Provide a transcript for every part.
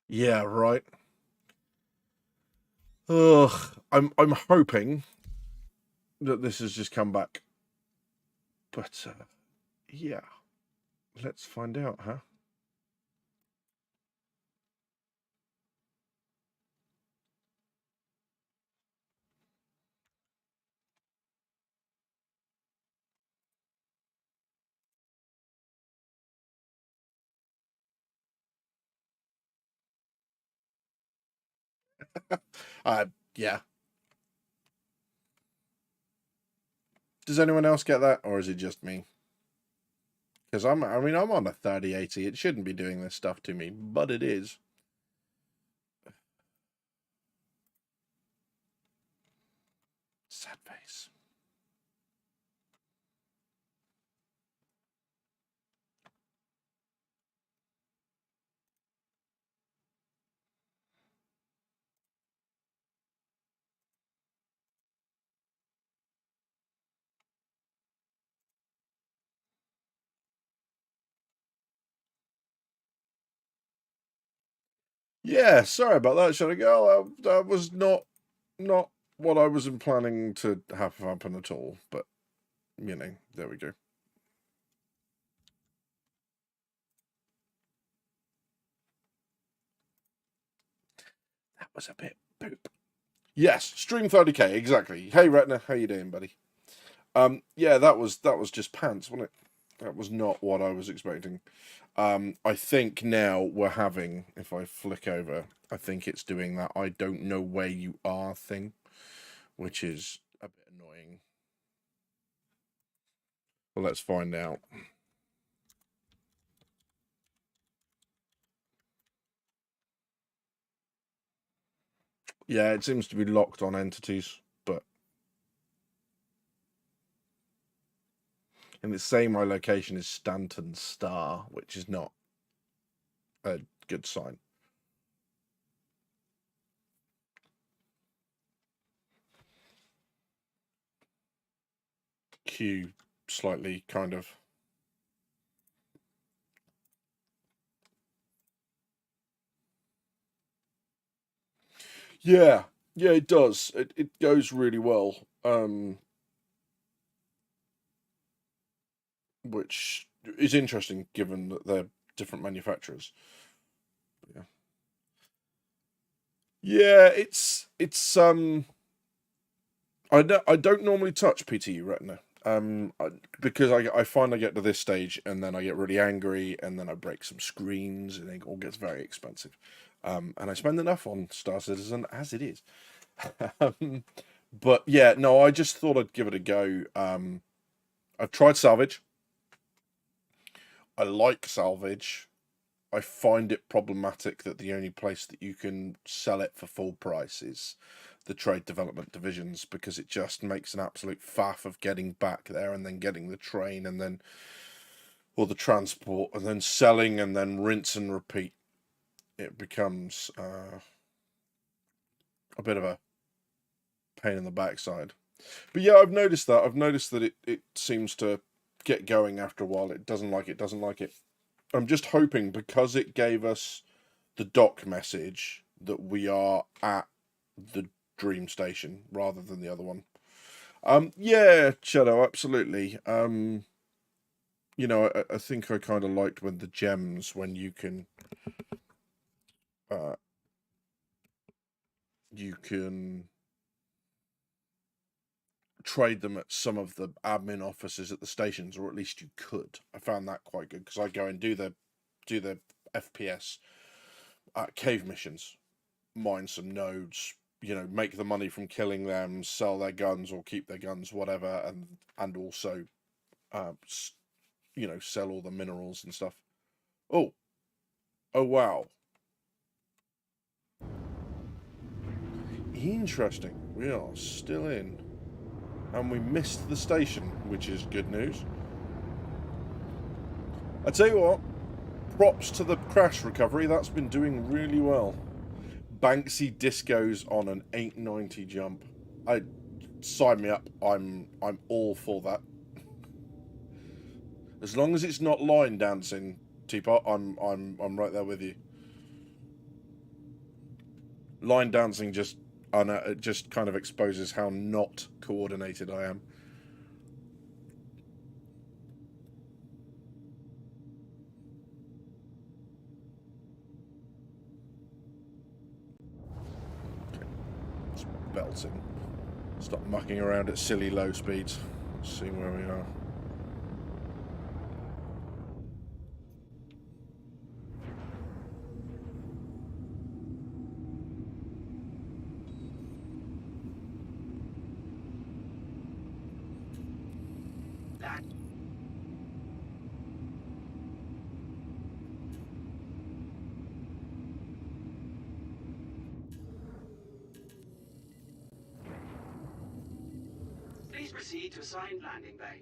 Yeah, right. Ugh. I'm hoping that this has just come back. But yeah, let's find out, huh? uh yeah. Does anyone else get that, or is it just me? Because I'm on a 3080. It shouldn't be doing this stuff to me, but it is. Sad face. Yeah, sorry about that, Shadow Girl. That was not what I wasn't planning to have happen at all. But there we go. That was a bit poop. Yes, stream 30k exactly. Hey Retna, how you doing, buddy? Yeah, that was just pants, wasn't it? That was not what I was expecting. I think now we're having, if I flick over, I think it's doing that I don't know where you are thing, which is a bit annoying. Well, let's find out. Yeah, it seems to be locked on entities, but and it's saying my location is Stanton Star, which is not a good sign. Q slightly kind of. Yeah, yeah, it does. It goes really well. Which is interesting given that they're different manufacturers. Yeah, yeah, it's. I don't normally touch PTU Retina. Because I find I get to this stage and then I get really angry and then I break some screens and it all gets very expensive. And I spend enough on Star Citizen as it is. um, but yeah, no, I just thought I'd give it a go. I've tried salvage. I like salvage. I find it problematic that the only place that you can sell it for full price is the trade development divisions because it just makes an absolute faff of getting back there and then getting the train and then or the transport and then selling and then rinse and repeat. It becomes a bit of a pain in the backside. But yeah, I've noticed that. I've noticed that it seems to get going after a while. It doesn't like it, doesn't like it. I'm just hoping because it gave us the dock message that we are at the dream station rather than the other one. Yeah, Shadow, absolutely. I think I kind of liked when the gems when uh you can trade them at some of the admin offices at the stations, or at least you could. I found that quite good because I go and do the FPS cave missions, mine some nodes, make the money from killing them, sell their guns or keep their guns, whatever, and also, uh, sell all the minerals and stuff. Oh, oh wow, interesting. We are still in, and we missed the station, which is good news. I tell you what, props to the crash recovery. That's been doing really well. Banksy discos on an 890 jump. I sign me up. I'm all for that. As long as it's not line dancing, Teapot, I'm right there with you. line dancing just it just kind of exposes how not coordinated I am. Okay. Just belting. Stop mucking around at silly low speeds. See where we are. Please proceed to assigned landing bay.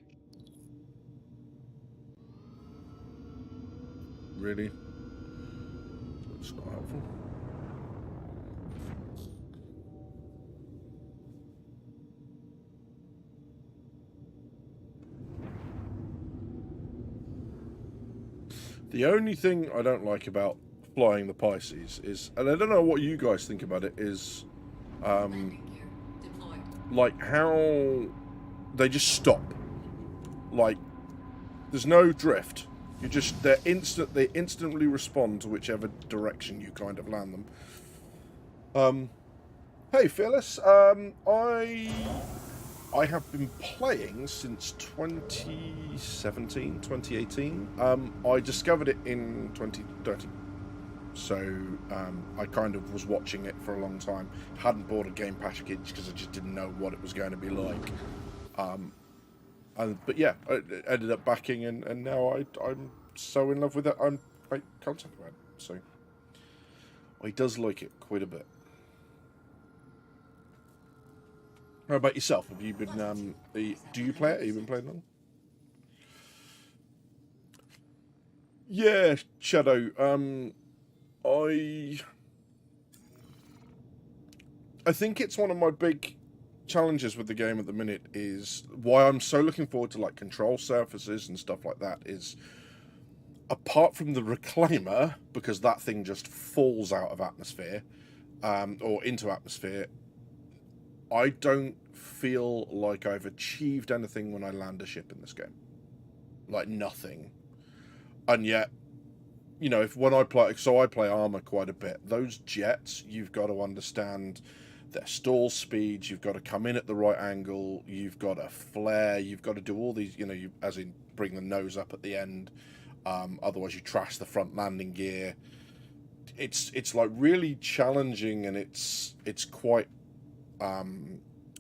Really? That's not helpful. The only thing I don't like about flying the Pisces is, and I don't know what you guys think about it, is like how they just stop. Like, there's no drift. You just they instantly respond to whichever direction you kind of land them. Hey Phyllis, I have been playing since 2017, 2018. I discovered it in 2013. So I kind of was watching it for a long time. Hadn't bought a game package because I just didn't know what it was going to be like. But yeah, I ended up backing, and now I'm so in love with it. I can't talk about it. So he does like it quite a bit. How about yourself? Have you been? Do you play it? Have you been playing long? Yeah, Shadow. I think it's one of my big challenges with the game at the minute is why I'm so looking forward to like control surfaces and stuff like that is apart from the reclaimer, because that thing just falls out of atmosphere or into atmosphere, I don't feel like I've achieved anything when I land a ship in this game. Like nothing. And yet, you know, when I play, so I play armor quite a bit. Those jets, you've got to understand their stall speeds. You've got to come in at the right angle. You've got to flare. You've got to do all these, you know, as in bring the nose up at the end. Otherwise, you trash the front landing gear. It's like really challenging, and it's quite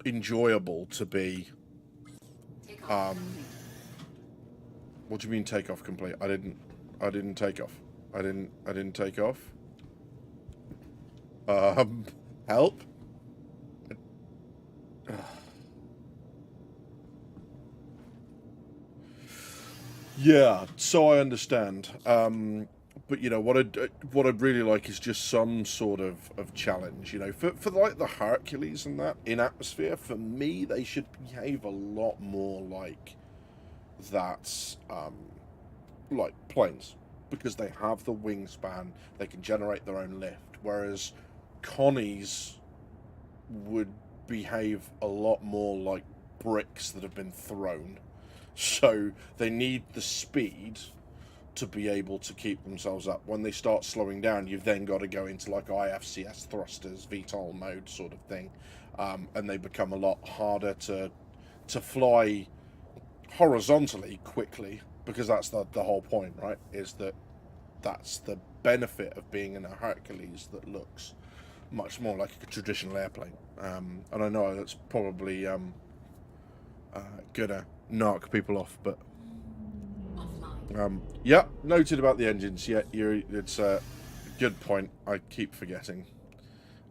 enjoyable to be. What do you mean takeoff complete? I didn't take off. I didn't take off. Help. Yeah, so I understand. But you know what I'd really like is just some sort of challenge. You know, for like the Hercules and that in atmosphere. For me, they should behave a lot more like that, like planes, because they have the wingspan. They can generate their own lift. Whereas Connies would behave a lot more like bricks that have been thrown. So they need the speed to be able to keep themselves up. When they start slowing down, you've then got to go into like IFCS thrusters, VTOL mode sort of thing, and they become a lot harder to fly horizontally quickly, because that's the whole point, right? Is that's the benefit of being in a Hercules that looks much more like a traditional airplane. And I know that's probably gonna knock people off, but yeah, noted about the engines. Yeah, it's a good point. I keep forgetting.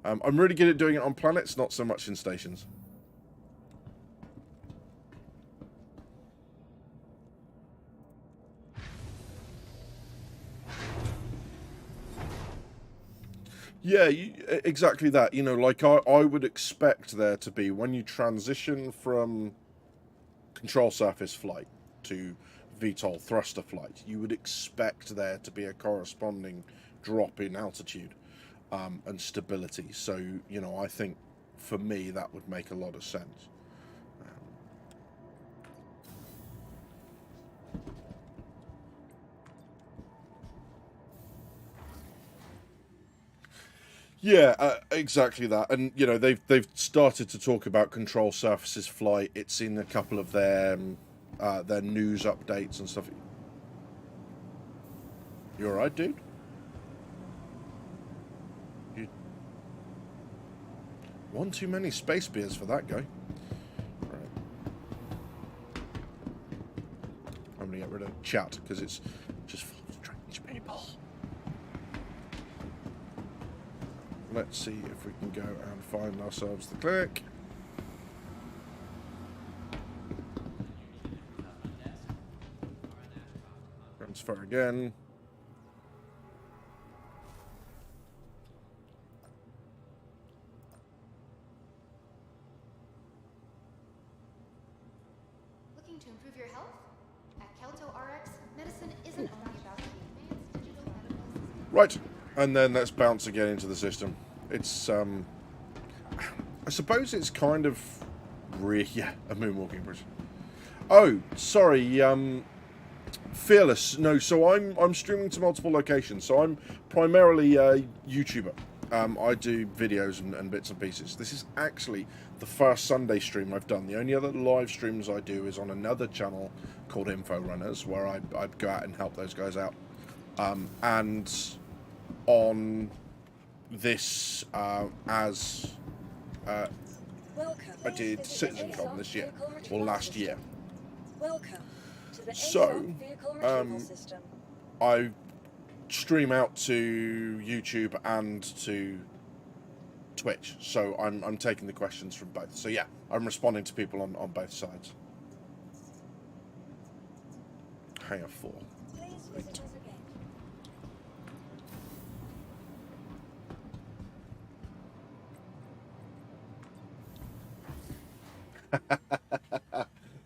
I'm really good at doing it on planets, not so much in stations. Yeah, exactly that. You know, like I would expect there to be, when you transition from control surface flight to VTOL thruster flight, you would expect there to be a corresponding drop in altitude. and stability. So, you know, I think for me that would make a lot of sense. Yeah, exactly that. And you know, they've started to talk about control surfaces flight. It's in a couple of their news updates and stuff. You all right, dude? You... One too many space beers for that guy. Right. I'm gonna get rid of chat because it's just full of strange people. Let's see if we can go and find ourselves the click. Transfer again. Looking to improve your health? At Kelto RX, medicine isn't only about the advanced digital medical system. Right, and then let's bounce again into the system. It's I suppose it's kind of yeah, a moonwalking bridge. Oh, sorry, Fearless. No, so I'm streaming to multiple locations. So I'm primarily a YouTuber. I do videos and bits and pieces. This is actually the first Sunday stream I've done. The only other live streams I do is on another channel called Info Runners, where I go out and help those guys out. And on this, as I did CitizenCon this year, or last year. So, I stream out to YouTube and to Twitch, so I'm taking the questions from both. So yeah, I'm responding to people on both sides. Hangar 4. Right.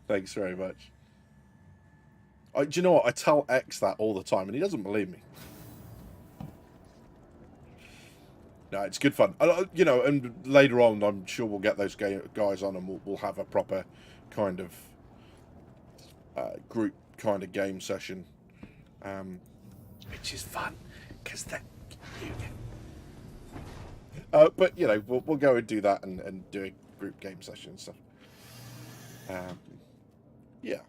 Thanks very much. Do you know what? I tell X that all the time, and he doesn't believe me. No, it's good fun. You know, and later on, I'm sure we'll get those guys on, and we'll have a proper kind of group kind of game session, which is fun because that. But you know, we'll go and do that and do a group game session and stuff. Yeah.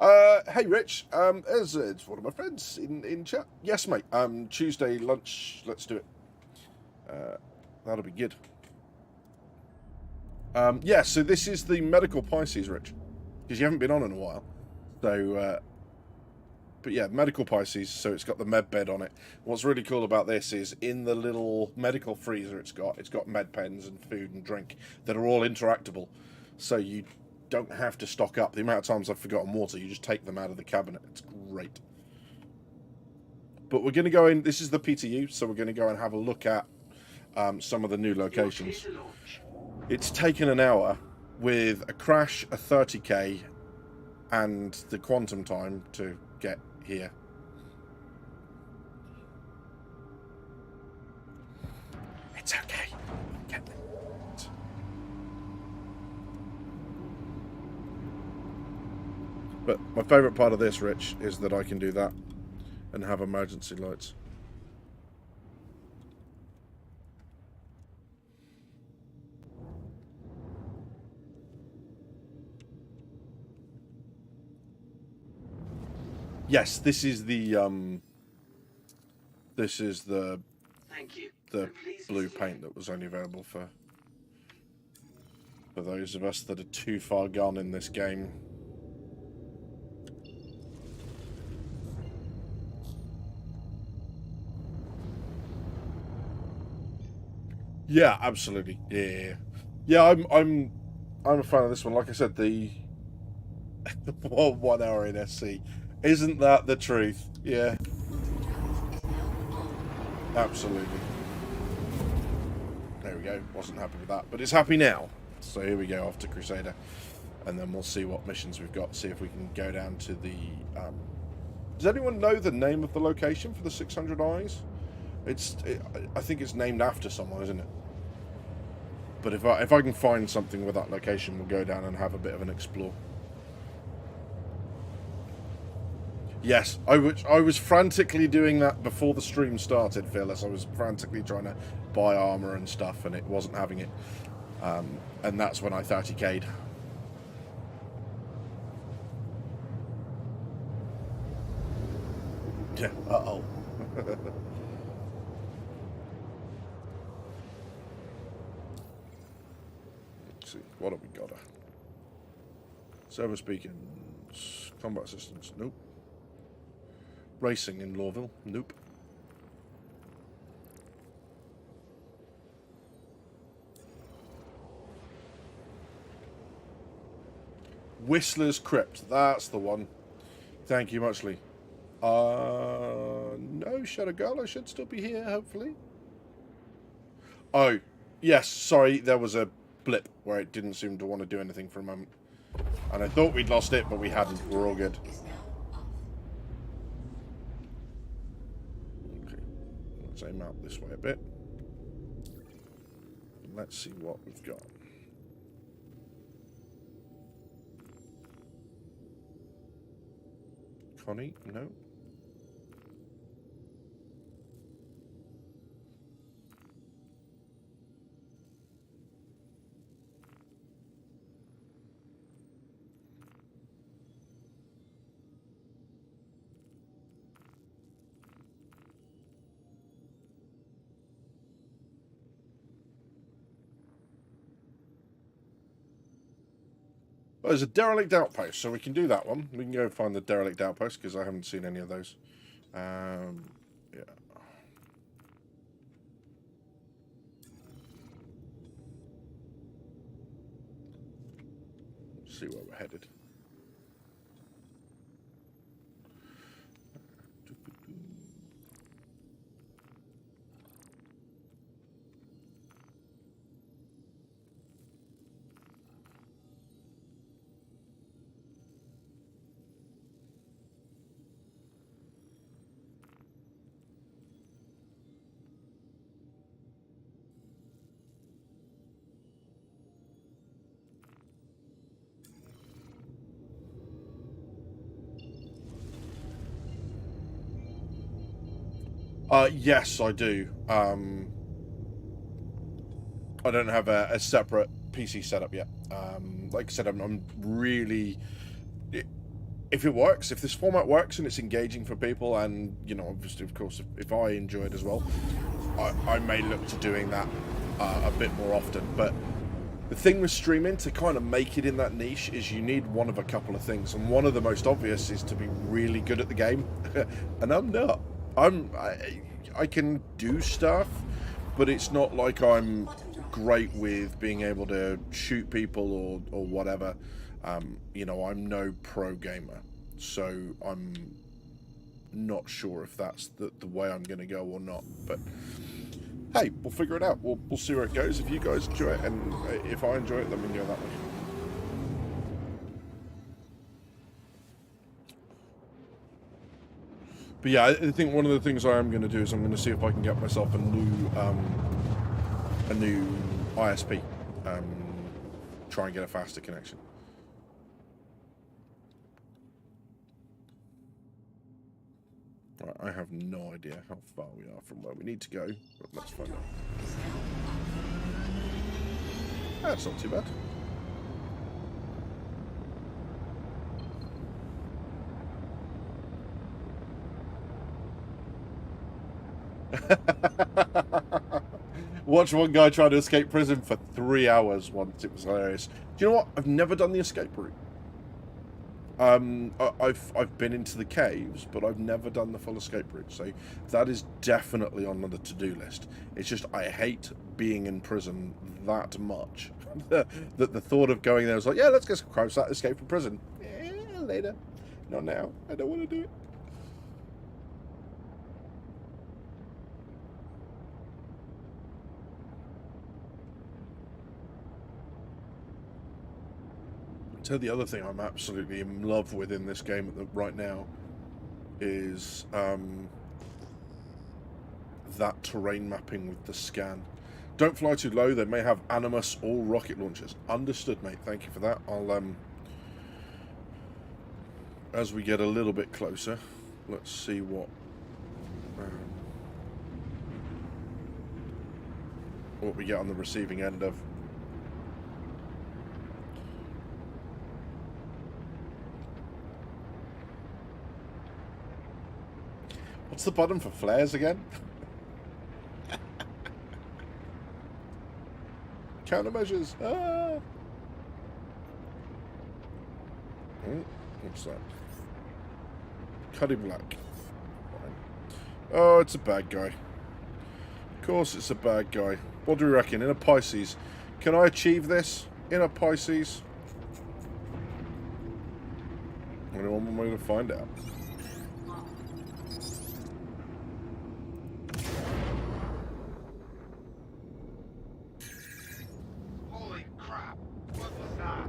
Hey Rich, it's one of my friends in chat. Yes, mate. Tuesday lunch. Let's do it. That'll be good. Yeah. So this is the medical Pisces, Rich, because you haven't been on in a while. So, but yeah, medical Pisces. So it's got the med bed on it. What's really cool about this is in the little medical freezer it's got med pens and food and drink that are all interactable. So you don't have to stock up. The amount of times I've forgotten water, you just take them out of the cabinet. It's great. But we're going to go in. This is the PTU, so we're going to go and have a look at some of the new locations. It's taken an hour with a crash, a 30k, and the quantum time to get here. It's okay. Get there. But my favourite part of this, Rich, is that I can do that and have emergency lights. Yes, this is the Thank you. the blue paint that was only available for those of us that are too far gone in this game. Yeah, absolutely. Yeah. I'm a fan of this one. Like I said, the 1 hour in SC. Isn't that the truth? Yeah. Absolutely. There we go. Wasn't happy with that, but it's happy now. So here we go off to Crusader, and then we'll see what missions we've got. See if we can go down to the. Does anyone know the name of the location for the 600 Eyes? I think it's named after someone, isn't it? But if I can find something with that location, we'll go down and have a bit of an explore. Yes, I was frantically doing that before the stream started, Fearless. I was frantically trying to buy armor and stuff, and it wasn't having it. And that's when I 30k'd. Yeah, uh-oh. Let's see, what have we got? Server speaking. Combat assistance, nope. Racing in Lawville, nope. Whistler's Crypt, that's the one. Thank you muchly. No, Shadow Girl, I should still be here, hopefully. Oh, yes, sorry, there was a blip where it didn't seem to want to do anything for a moment. And I thought we'd lost it, but we hadn't. We're all good. Okay, let's aim out this way a bit. Let's see what we've got. Connie? No. Oh, there's a derelict outpost, so we can do that one. We can go find the derelict outpost, because I haven't seen any of those. Yeah. Let's see where we're headed. Yes, I do. I don't have a separate PC setup yet. Like I said, I'm really... If it works, if this format works and it's engaging for people, and, you know, obviously, of course, if I enjoy it as well, I may look to doing that a bit more often. But the thing with streaming, to kind of make it in that niche, is you need one of a couple of things. And one of the most obvious is to be really good at the game. And I'm not. I can do stuff, but it's not like I'm great with being able to shoot people or whatever. You know, I'm no pro gamer, so I'm not sure if that's the way I'm going to go or not. But hey, we'll figure it out. We'll see where it goes. If you guys enjoy it, and if I enjoy it, then we can go that way. But yeah, I think one of the things I am going to do is I'm going to see if I can get myself a new ISP. Try and get a faster connection. Right, I have no idea how far we are from where we need to go, but let's find out. That's not too bad. Watch one guy try to escape prison for 3 hours once. It was hilarious. Do you know what? I've never done the escape route. I've been into the caves, but I've never done the full escape route. So that is definitely on the to-do list. It's just I hate being in prison that much that the thought of going there was like, yeah, let's get some crime site, escape from prison. Yeah, later. Not now. I don't want to do it. So the other thing I'm absolutely in love with in this game right now is that terrain mapping with the scan. Don't fly too low. They may have Animus or rocket launchers. Understood, mate. Thank you for that. I'll as we get a little bit closer, let's see what we get on the receiving end of. What's the button for flares again? Countermeasures. Ah. Oh, what's that? Cutting black. Oh, it's a bad guy. Of course it's a bad guy. What do we reckon? In a Pisces. Can I achieve this? In a Pisces? Only one more way to find out. Holy crap! What was that?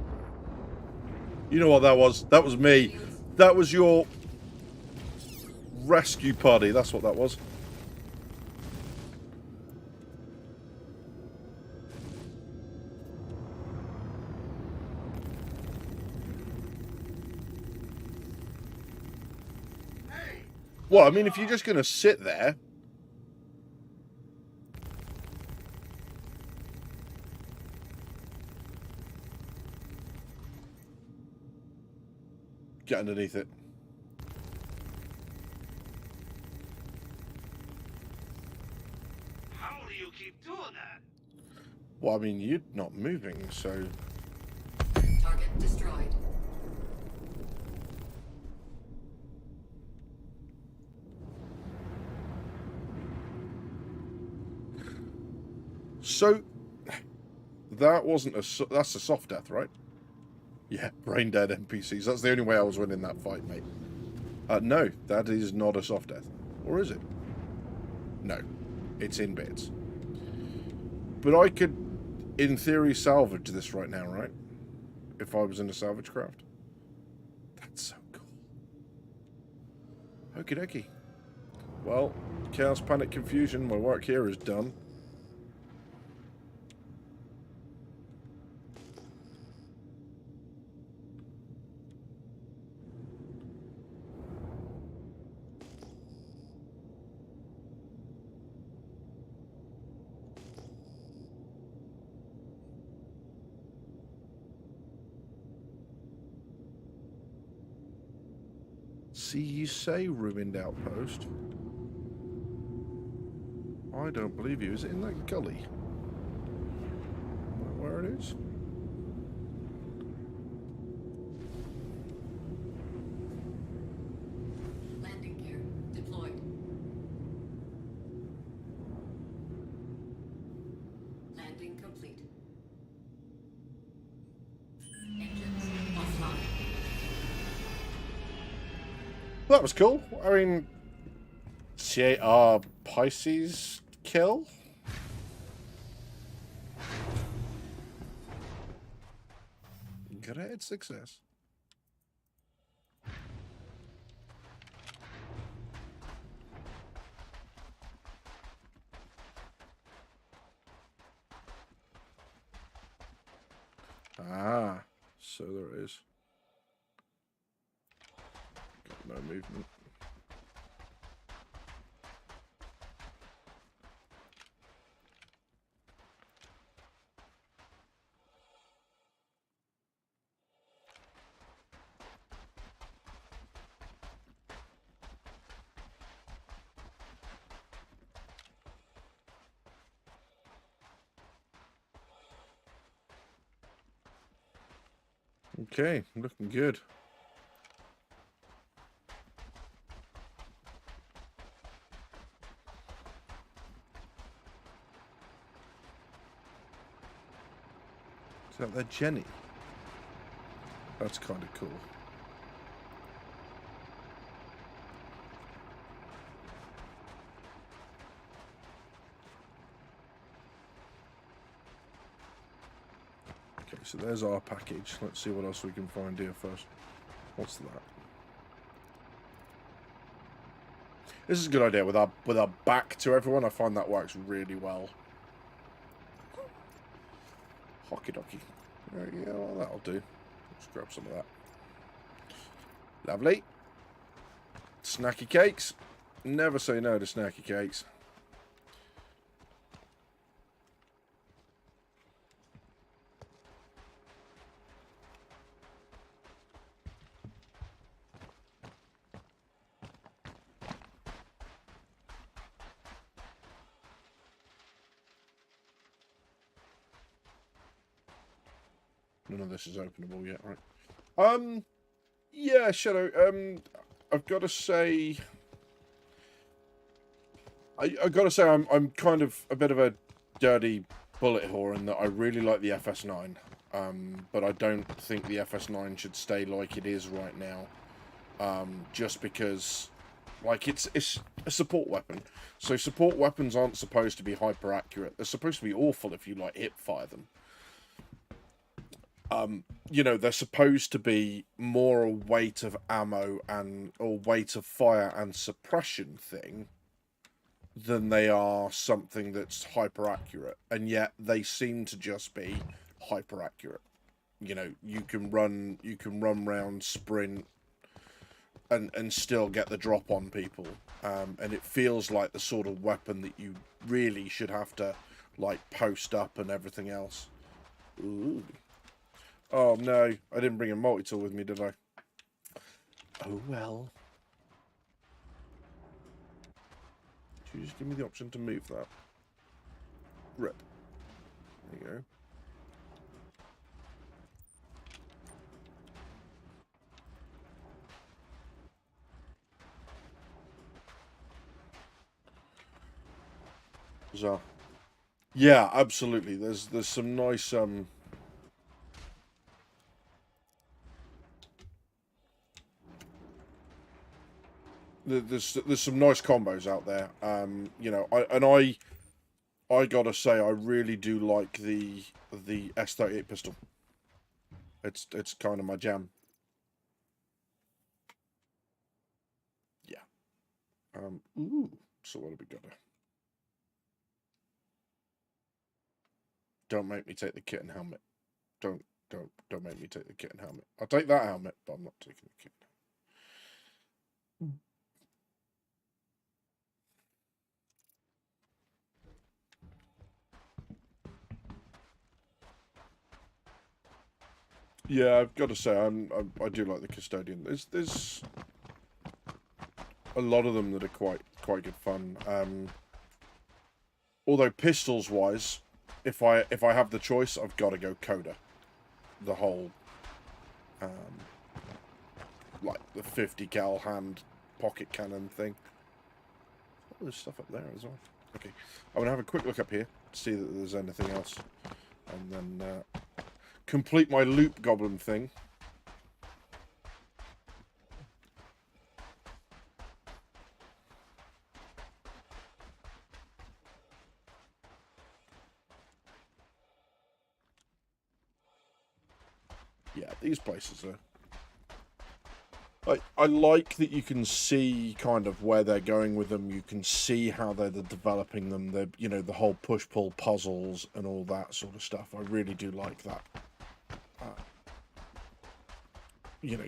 You know what that was? That was me. That was your rescue party. That's what that was. Hey! Well, I mean, if you're just going to sit there... Get underneath it. How do you keep doing that? Well, I mean, you're not moving, so... Target destroyed. So... That wasn't a... That's a soft death, right? Yeah, brain dead NPCs. That's the only way I was winning that fight, mate. No, that is not a soft death. Or is it? No. It's in bits. But I could, in theory, salvage this right now, right? If I was in a salvage craft. That's so cool. Okie dokie. Well, Chaos, Panic, Confusion, my work here is done. See, you say ruined outpost. I don't believe you. Is it in that gully? Is that where it is? Landing gear deployed. Landing complete. Engines offline. Well, that was cool. I mean, CAR Pisces kill? Great success. Ah, so there is. Got no movement. Okay, looking good. Is that their Jenny? That's kind of cool. Okay, so there's our package. Let's see what else we can find here first. What's that? This is a good idea with our back to everyone. I find that works really well. Hockey docky. Yeah, well, that'll do. Let's grab some of that. Lovely. Snacky cakes. Never say no to snacky cakes. None of this is openable yet, right? Yeah, Shadow, I've got to say... I've got to say I'm kind of a bit of a dirty bullet whore in that I really like the FS9. But I don't think the FS9 should stay like it is right now. Just because... Like, it's a support weapon. So support weapons aren't supposed to be hyper accurate. They're supposed to be awful if you, like, hip fire them. You know, they're supposed to be more a weight of ammo or weight of fire and suppression thing than they are something that's hyper accurate. And yet they seem to just be hyper accurate. You know, you can run round, sprint, and still get the drop on people. And it feels like the sort of weapon that you really should have to, like, post up and everything else. Ooh. Oh, no. I didn't bring a multi-tool with me, did I? Oh, well. Should you just give me the option to move that? Rip. There you go. So, yeah, absolutely. There's some nice... There's some nice combos out there. You know, I gotta say I really do like the S38 pistol. It's kind of my jam. Yeah. Ooh. So what have we got? Don't make me take the kit and helmet. Don't make me take the kit and helmet. I'll take that helmet, but I'm not taking the kit. Yeah, I've got to say, I do like the custodian. There's a lot of them that are quite good fun. Although pistols wise, if I have the choice, I've got to go Coda. The whole like the 50 cal hand pocket cannon thing. Oh, there's stuff up there as well. Okay, I'm gonna have a quick look up here to see that there's anything else, and then complete my loop goblin thing. Yeah, these places are... I like that you can see kind of where they're going with them. You can see how they're developing them. They're, you know, the whole push-pull puzzles and all that sort of stuff. I really do like that. You know,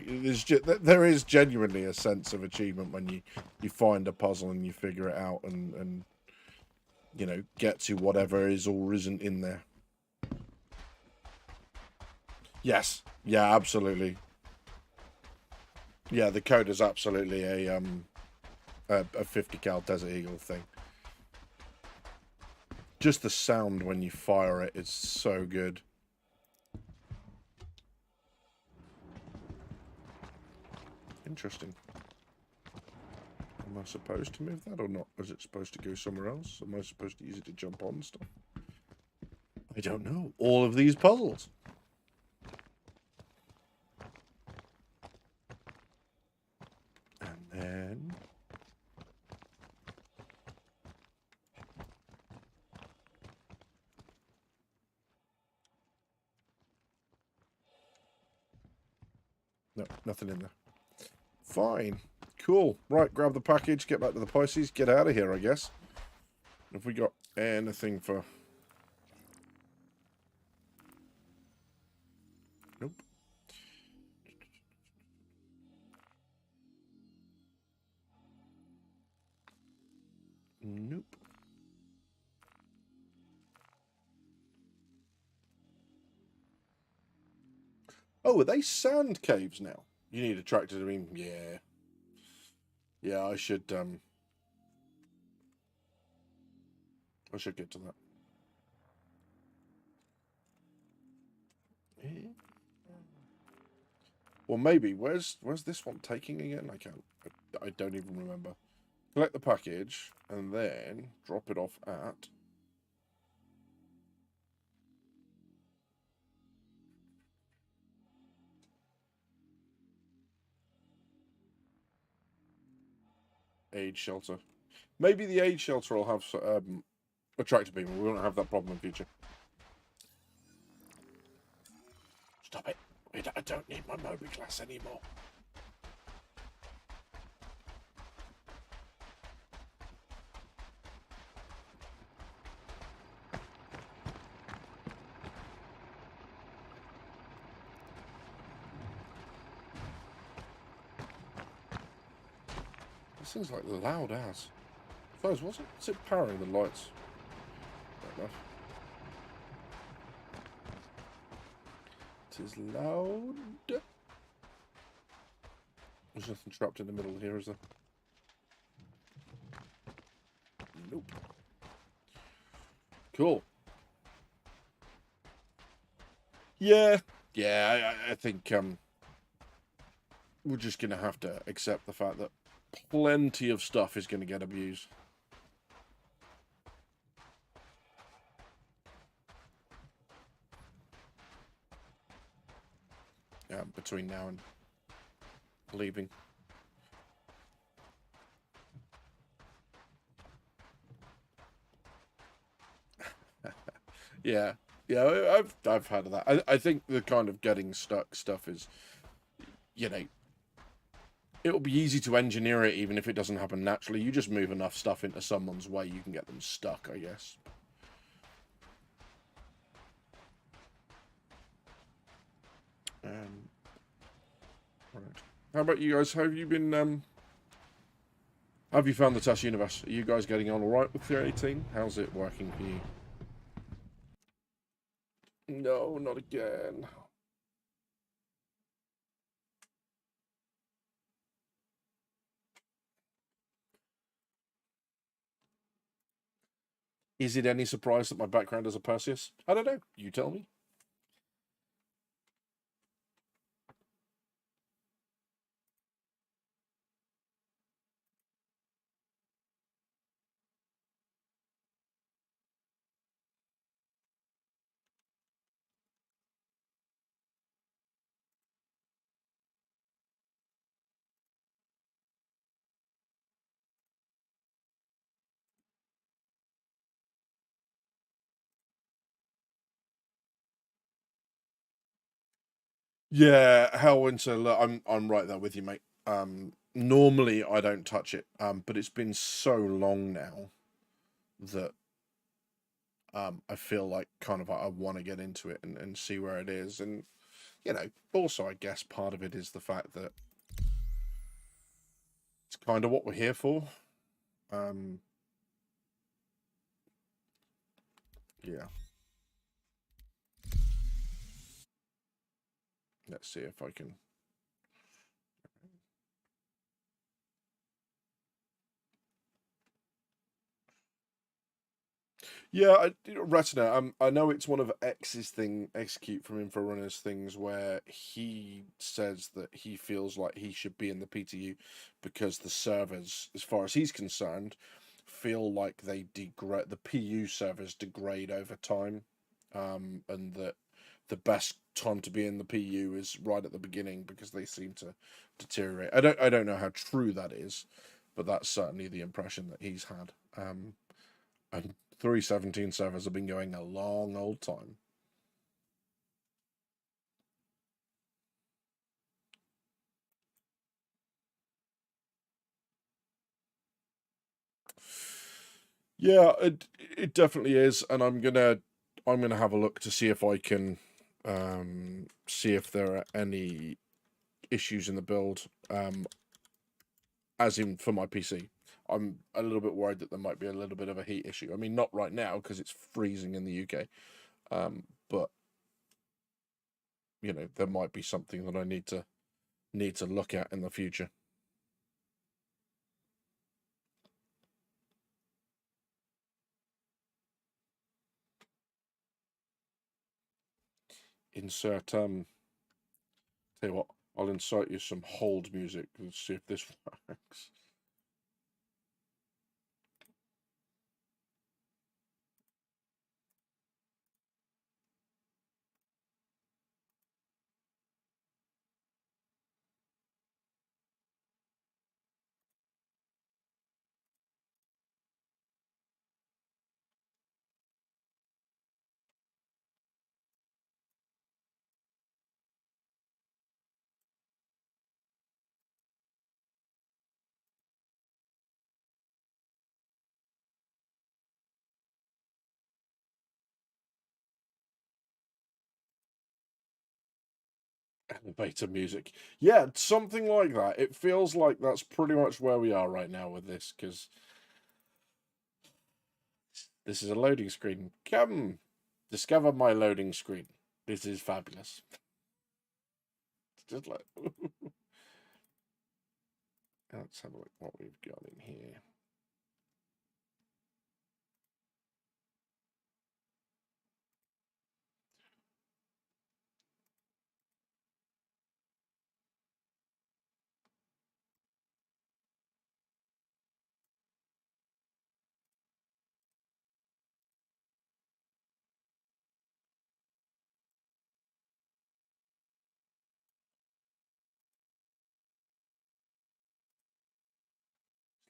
there is genuinely a sense of achievement when you find a puzzle and you figure it out and you know, get to whatever is or isn't in there. Yes. Yeah, absolutely. Yeah, the code is absolutely a 50 cal Desert Eagle thing. Just the sound when you fire it is so good. Interesting. Am I supposed to move that or not? Is it supposed to go somewhere else? Am I supposed to use it to jump on stuff? I don't know. All of these puzzles. And then... no, nothing in there. Fine. Cool. Right, grab the package, get back to the Pisces, get out of here, I guess. Have we got anything for... Nope. Nope. Oh, are they sand caves now? You need a tractor to mean... Yeah. Yeah, I should get to that. Well, maybe. Where's this one taking again? I don't even remember. Collect the package and then drop it off at... Aid shelter. Maybe the aid shelter will have a tractor beam. We won't have that problem in future. Stop it. I don't need my Moby class anymore. This thing's like loud as. Suppose, what's it powering the lights? Don't know. It is loud. There's nothing trapped in the middle here, is there? Nope. Cool. Yeah. Yeah, I think we're just going to have to accept the fact that plenty of stuff is going to get abused. Between now and leaving. Yeah, I've had that. I think the kind of getting stuck stuff is, you know, it'll be easy to engineer it even if it doesn't happen naturally. You just move enough stuff into someone's way, you can get them stuck, I guess. Right. How about you guys? How have you been, how have you found the test universe? Are you guys getting on alright with 318? How's it working for you? No, not again. Is it any surprise that my background is a Perseus? I don't know. You tell me. Yeah, Hellwinter, look, I'm right there with you, mate. Normally I don't touch it, but it's been so long now that I feel like kind of I want to get into it and see where it is. And, you know, also I guess part of it is the fact that it's kind of what we're here for. Yeah. Let's see if I can... Yeah, Retina, I know it's one of X's thing, Execute from Inforunner's things, where he says that he feels like he should be in the PTU because the servers, as far as he's concerned, feel like they degrade, the PU servers degrade over time, and that the best time to be in the PU is right at the beginning because they seem to deteriorate. I don't know how true that is, but that's certainly the impression that he's had. And 317 servers have been going a long old time. Yeah, it definitely is, and I'm gonna have a look to see if I can see if there are any issues in the build, as in for my PC. I'm a little bit worried that there might be a little bit of a heat issue. I mean, not right now because it's freezing in the UK, but you know, there might be something that I need to look at in the future. Insert tell you what, I'll insert you some hold music. Let's see if this works. Elevator music. Yeah, something like that. It feels like that's pretty much where we are right now with this, because this is a loading screen. Come, discover my loading screen. This is fabulous. It's just like... Let's have a look what we've got in here.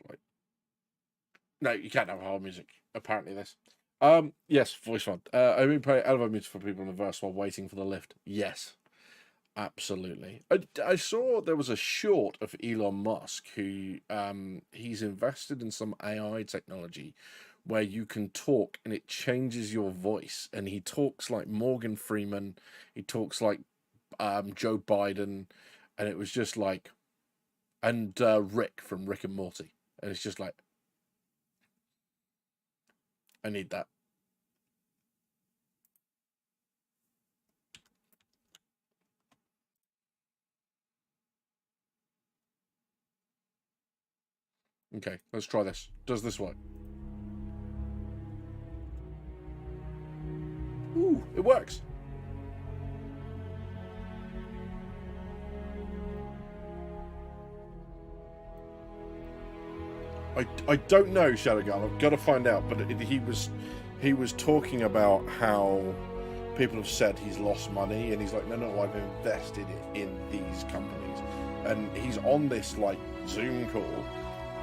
Like, no, you can't have whole music. Apparently, this. Yes, voice font. I mean, play elevator music for people in the verse while waiting for the lift. Yes, absolutely. I saw there was a short of Elon Musk who he's invested in some AI technology where you can talk and it changes your voice, and he talks like Morgan Freeman, he talks like Joe Biden, and it was just like, and Rick from Rick and Morty, and it's just like, I need that. Okay, let's try this. Does this work? Ooh, it works. I don't know, Shadowgun. I've got to find out. But he was talking about how people have said he's lost money, and he's like, no, I've invested it in these companies, and he's on this like Zoom call,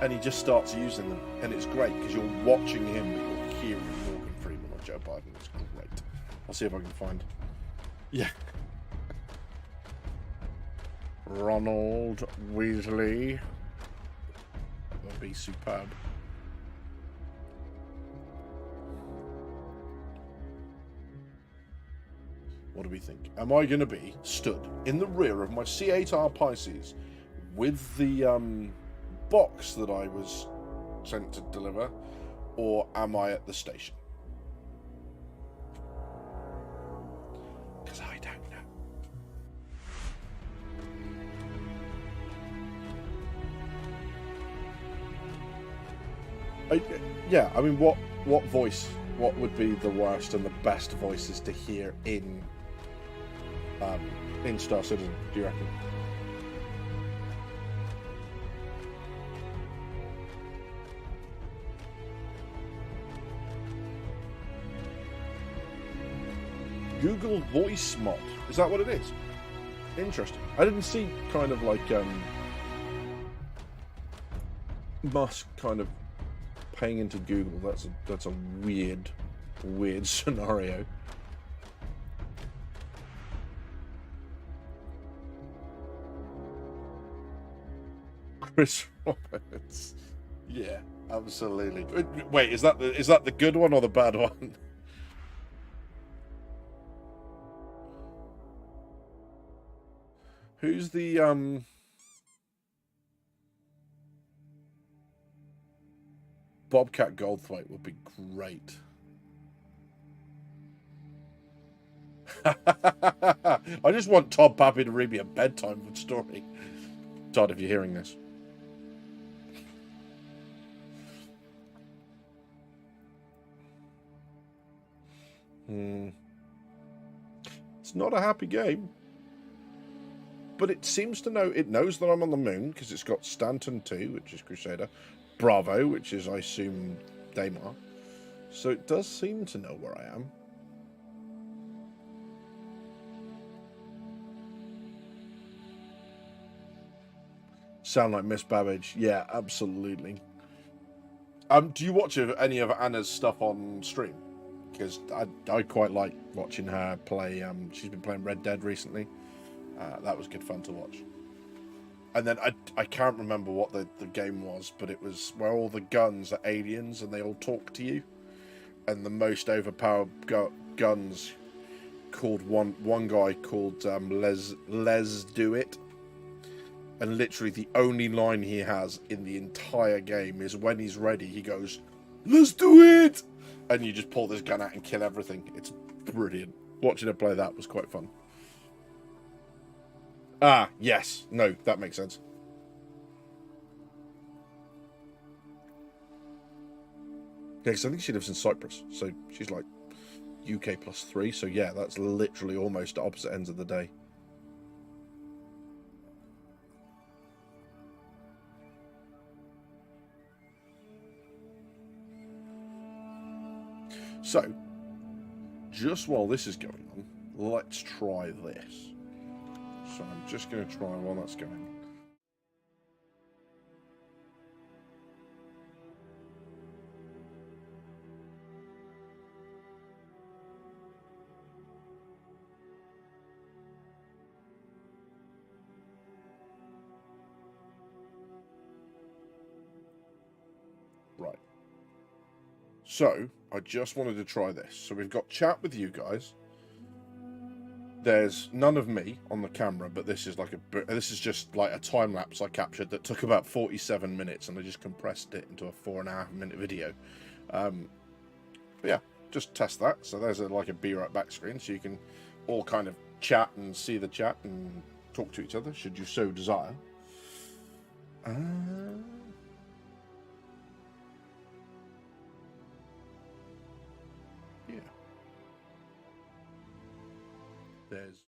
and he just starts using them, and it's great because you're watching him, but you're hearing Morgan Freeman or Joe Biden. It's great. I'll see if I can find. Yeah. Ronald Weasley. That would be superb. What do we think? Am I going to be stood in the rear of my C8R Pisces with the box that I was sent to deliver, or am I at the station? Because I don't know. Yeah, I mean, what voice? What would be the worst and the best voices to hear in Star Citizen, do you reckon? Google Voice Mod. Is that what it is? Interesting. I didn't see kind of like Musk kind of paying into Google. That's a weird scenario. Chris Roberts. Yeah. Absolutely. Wait, is that the good one or the bad one? Who's the Bobcat Goldthwait would be great. I just want Todd Pappy to read me a bedtime story. Todd, if you're hearing this. It's not a happy game. But it seems to know, it knows that I'm on the moon, because it's got Stanton 2, which is Crusader, Bravo, which is, I assume, Daymar. So it does seem to know where I am. Sound like Miss Babbage. Yeah, absolutely. Do you watch any of Anna's stuff on stream? Because I quite like watching her play. She's been playing Red Dead recently. That was good fun to watch. And then I can't remember what the game was, but it was where all the guns are aliens and they all talk to you. And the most overpowered guns called one guy called Les Do It. And literally the only line he has in the entire game is when he's ready, he goes, "Let's do it!" And you just pull this gun out and kill everything. It's brilliant. Watching her play that was quite fun. Ah, yes. No, that makes sense. Yeah, because I think she lives in Cyprus. So she's like UK +3. So yeah, that's literally almost opposite ends of the day. So, just while this is going on, let's try this. So I'm just going to try while that's going. Right. So, I just wanted to try this. So we've got chat with you guys. There's none of me on the camera, but this is just like a time lapse I captured that took about 47 minutes, and I just compressed it into a 4.5 minute video. But yeah, just test that. So there's like a be right back screen, so you can all kind of chat and see the chat and talk to each other, should you so desire. Yeah. There's.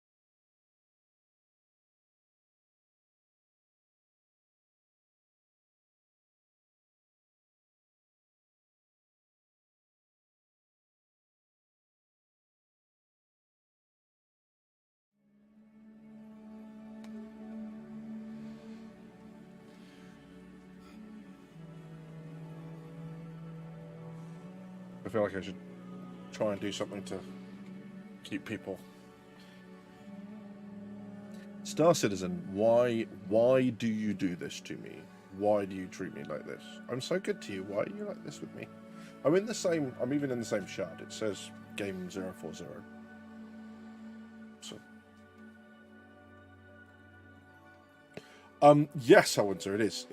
I feel like I should try and do something to keep people. Star Citizen, why do you do this to me? Why do you treat me like this? I'm so good to you. Why are you like this with me? I'm even in the same shard. It says game 040. So. Yes, Howinter, it is.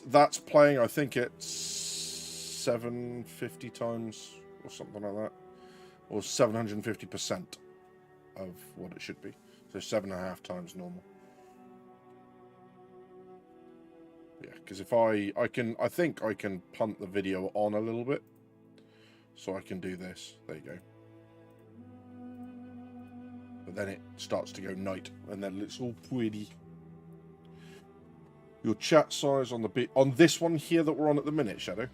That's playing, I think it's 750 times or something like that. Or 750% of what it should be. So 7.5 times normal. Yeah, because if I think I can punt the video on a little bit. So I can do this. There you go. But then it starts to go night, and then it's all pretty. Your chat size on this one here that we're on at the minute, Shadow.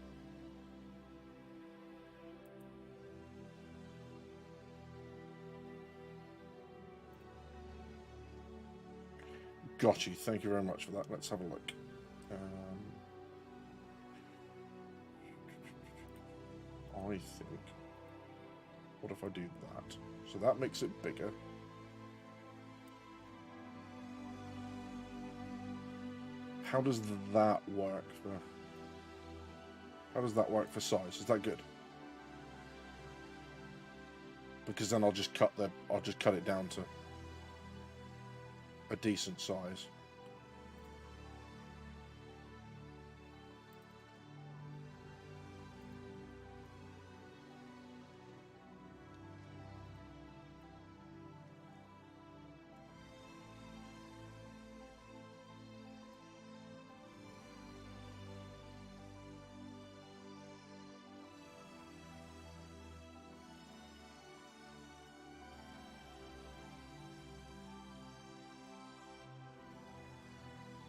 Got you. Thank you very much for that. Let's have a look. I think. What if I do that? So that makes it bigger. how does that work for... How does that work for size? Is that good? Because then I'll just cut it down to a decent size.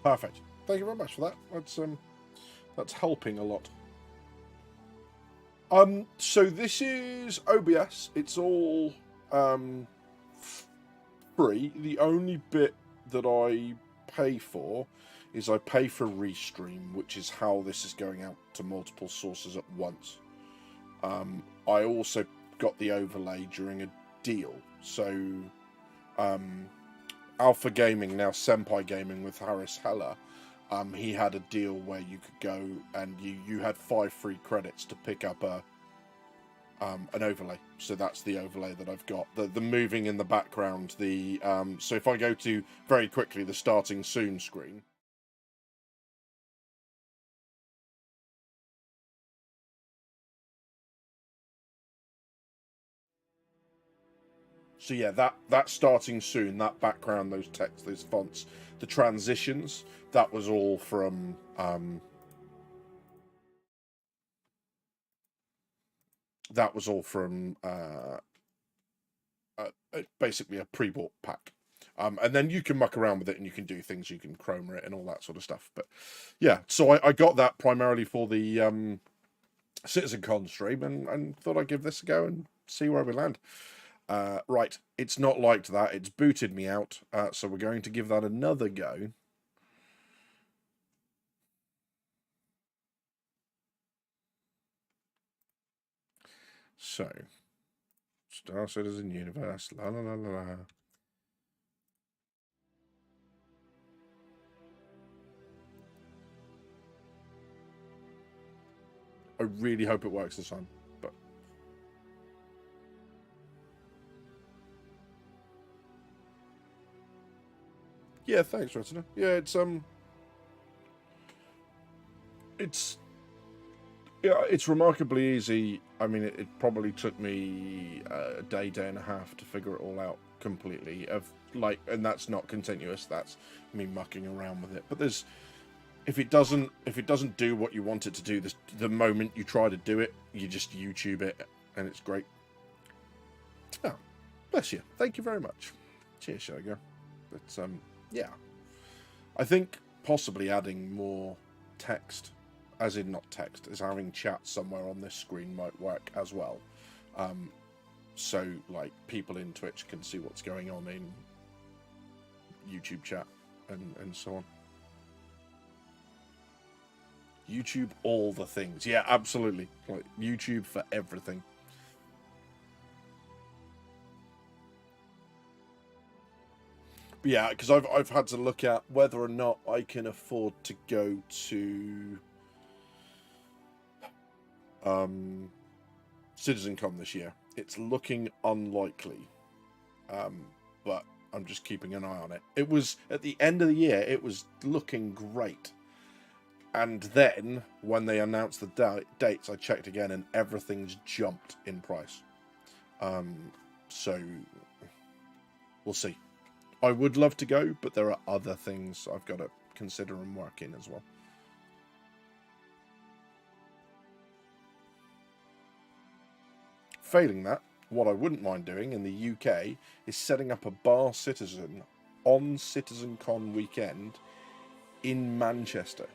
Perfect. Thank you very much for that. That's helping a lot. So this is OBS. It's all free. The only bit that I pay for is I pay for Restream, which is how this is going out to multiple sources at once. I also got the overlay during a deal. So Alpha Gaming, now Senpai Gaming with Harris Heller, he had a deal where you could go and you had 5 free credits to pick up an overlay. So that's the overlay that I've got. The moving in the background, so if I go to, very quickly, the starting soon screen. So yeah, that starting soon, that background, those text, those fonts, the transitions, that was all from basically a pre-bought pack. And then you can muck around with it and you can do things, you can chroma it and all that sort of stuff. But yeah, so I got that primarily for the CitizenCon stream and thought I'd give this a go and see where we land. Right, it's not liked that. It's booted me out, so we're going to give that another go. So, Star Citizen Universe, la la la la la. I really hope it works this time, but... Yeah, thanks, Retina. Yeah, it's remarkably easy. I mean, it probably took me a day and a half to figure it all out completely. And that's not continuous. That's me mucking around with it. But if it doesn't do what you want it to do, the moment you try to do it, you just YouTube it, and it's great. Oh, bless you. Thank you very much. Cheers, Shogo. But yeah, I think possibly adding more text, as in not text, as having chat somewhere on this screen might work as well. So like people in Twitch can see what's going on in YouTube chat and so on. YouTube all the things. Yeah, absolutely. Like YouTube for everything. But yeah, because I've had to look at whether or not I can afford to go to CitizenCon this year. It's looking unlikely, but I'm just keeping an eye on it. It was at the end of the year. It was looking great, and then when they announced the dates, I checked again, and everything's jumped in price. So we'll see. I would love to go, but there are other things I've got to consider and work in as well. Failing that, what I wouldn't mind doing in the UK is setting up a Bar Citizen on CitizenCon weekend in Manchester.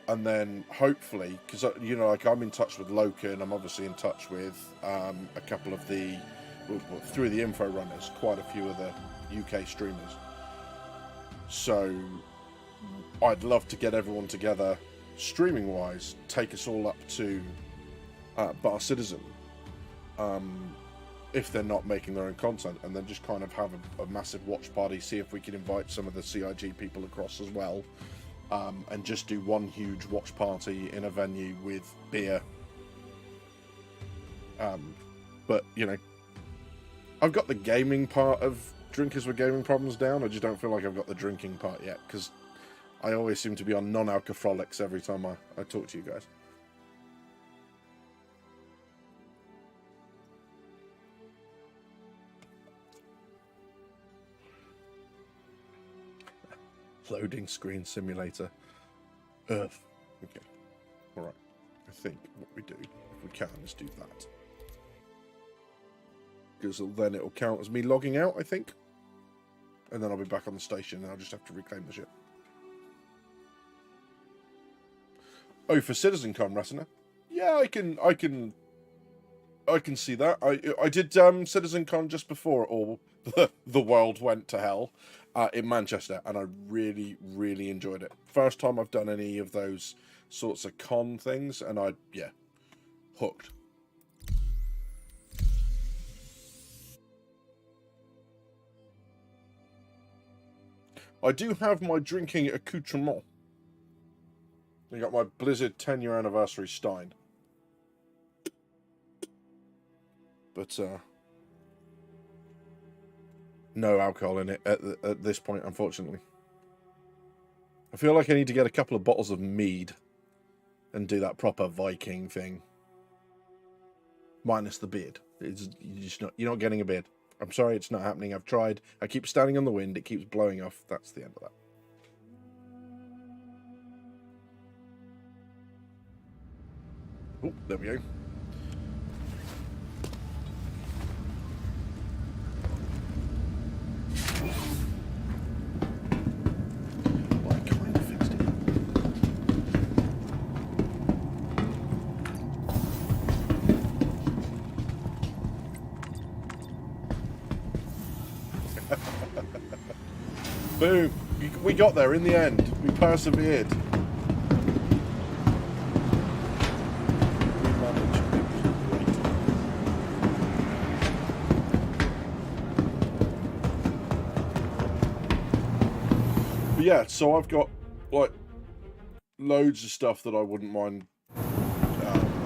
And then hopefully, because like I'm in touch with Loka, and I'm obviously in touch with a couple of through the info runners, quite a few of the UK streamers. So I'd love to get everyone together streaming wise, take us all up to Bar Citizen, if they're not making their own content, and then just kind of have a massive watch party, see if we can invite some of the CIG people across as well, and just do one huge watch party in a venue with beer. But, you know, I've got the gaming part of Drinkers with Gaming Problems down. I just don't feel like I've got the drinking part yet, because I always seem to be on non-alcoholics every time I talk to you guys. Loading screen simulator. Earth. Okay. Alright. I think what we do, if we can, is do that. Because then it'll count as me logging out, I think. And then I'll be back on the station and I'll just have to reclaim the ship. Oh, for CitizenCon, Retina? Yeah, I can see that. I did CitizenCon just before all the world went to hell in Manchester, and I really, really enjoyed it. First time I've done any of those sorts of con things, and yeah, hooked. I do have my drinking accoutrement. I got my Blizzard 10-year anniversary Stein. But, no alcohol in it at this point, unfortunately. I feel like I need to get a couple of bottles of mead and do that proper Viking thing. Minus the beard. You're not getting a beard. I'm sorry, it's not happening. I've tried. I keep standing on the wind. It keeps blowing off. That's the end of that. Oh, there we go. Well, I kind of fixed it. Boom! We got there in the end. We persevered. But yeah, so I've got like loads of stuff that I wouldn't mind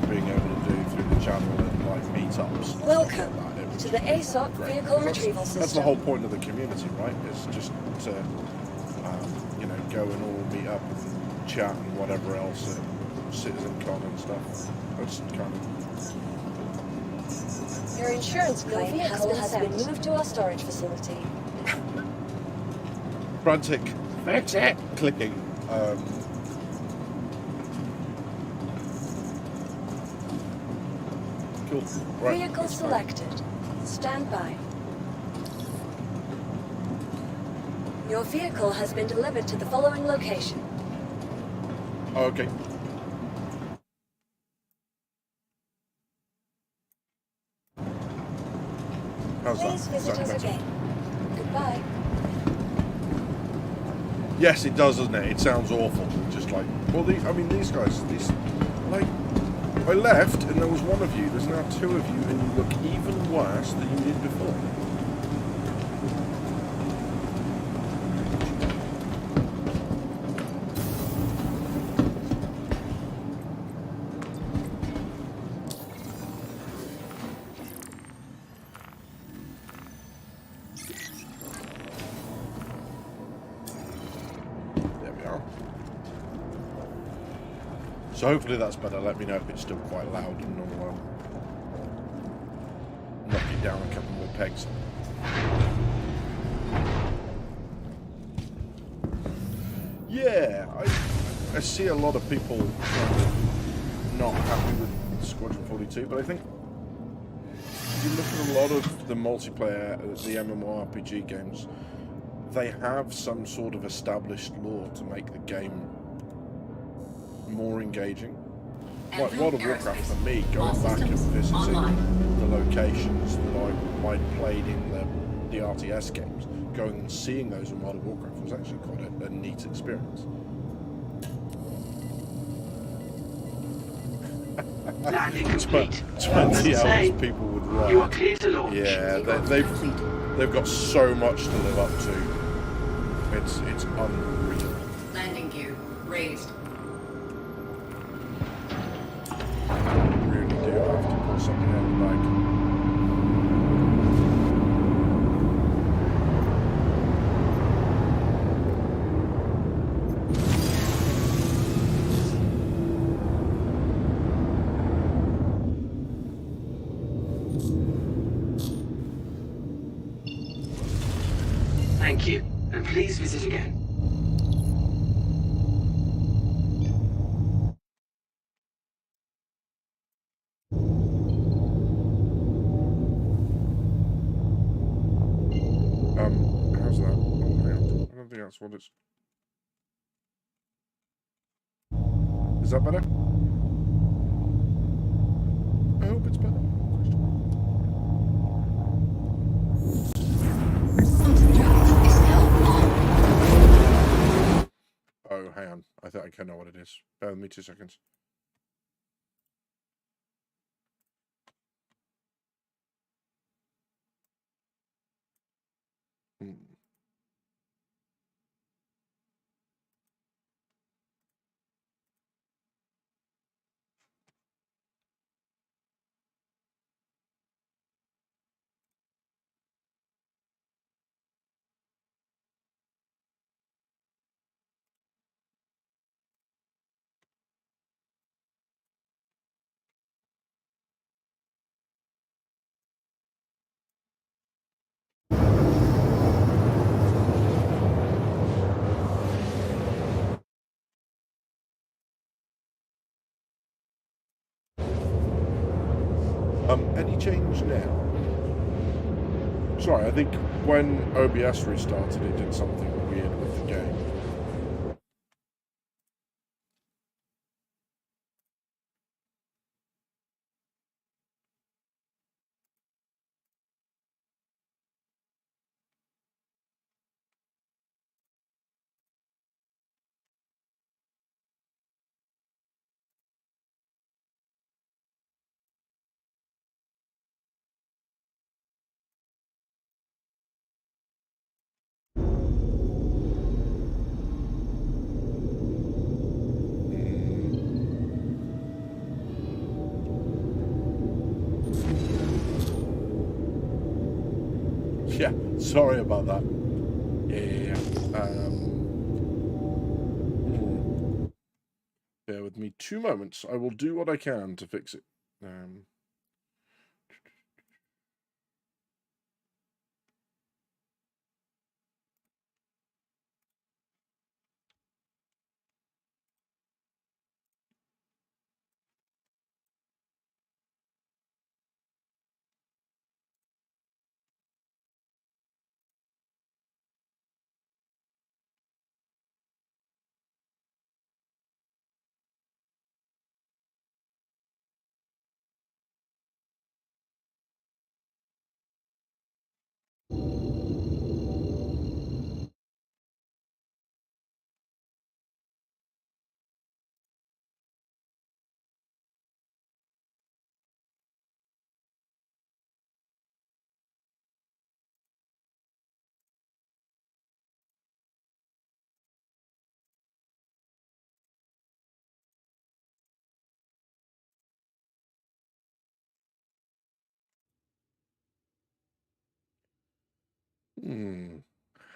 being able to do through the channel and like meetups. Welcome to the ASOC Vehicle Retrieval System. That's the whole point of the community, right? It's just to, you know, go and all meet up and chat and whatever else at CitizenCon and stuff. That's kind of... Your insurance claim has been moved to our storage facility. Frantic. Fix it! Clicking. Cool. Right. Vehicle selected. Stand by. Your vehicle has been delivered to the following location. Okay. How's Please that? visit Is that us better? again. Goodbye. Yes, it does, doesn't it? It sounds awful. Just like, well, these guys, like, I left and there was one of you. There's now two of you, and you look even worse than you did before. So hopefully that's better. Let me know if it's still quite loud, and I'll knock it down a couple more pegs. Yeah, I see a lot of people kind of not happy with Squadron 42, but I think if you look at a lot of the multiplayer, the MMORPG games, they have some sort of established lore to make the game more engaging. Like World of Warcraft for me, going back and visiting the locations that I'd played in the RTS games, going and seeing those in World of Warcraft was actually quite a neat experience. Landing complete. 20 hours people would run. You are clear to launch. Yeah, they've got so much to live up to. It's unreal. Landing gear Thank you, and please visit again. How's that? Oh, hang on. I don't think that's what it's... Is that better? I hope it's better. Drive is now on. Oh, hang on. I think I know what it is. Bear with me 2 seconds. Any change now? Sorry, I think when OBS restarted, it did something weird with the game. Yeah, sorry about that. Yeah. Bear with me 2 moments. I will do what I can to fix it.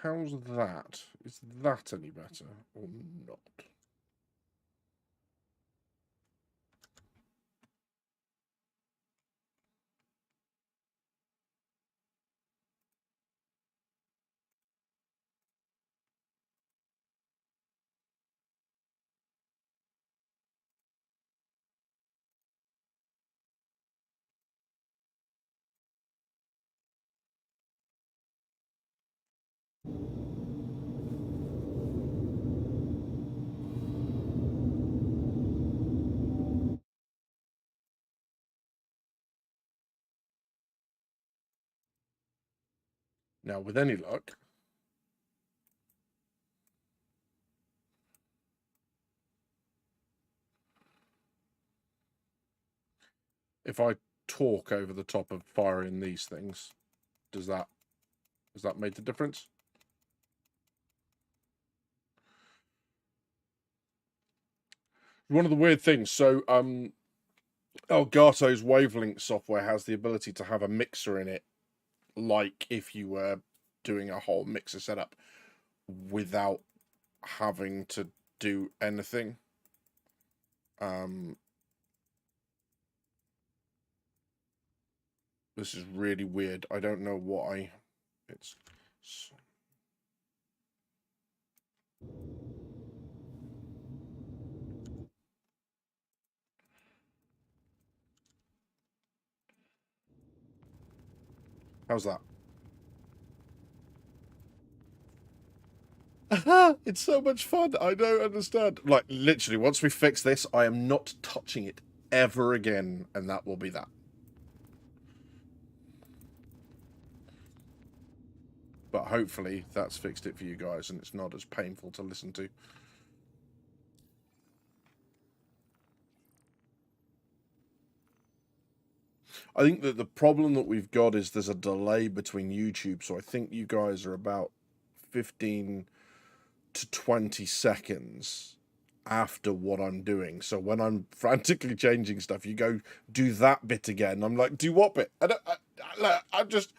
How's that? Is that any better or not? Now, with any luck, if I talk over the top of firing these things, has that made the difference? One of the weird things, so Elgato's wavelength software has the ability to have a mixer in it, like if you were doing a whole mixer setup without having to do anything. This is really weird. I don't know why it's... How's that? It's so much fun. I don't understand. Like, literally, once we fix this, I am not touching it ever again, and that will be that. But hopefully that's fixed it for you guys, and it's not as painful to listen to. I think that the problem that we've got is there's a delay between YouTube, so I think you guys are about 15 to 20 seconds after what I'm doing. So when I'm frantically changing stuff, you go do that bit again. I'm like, do what bit? I've just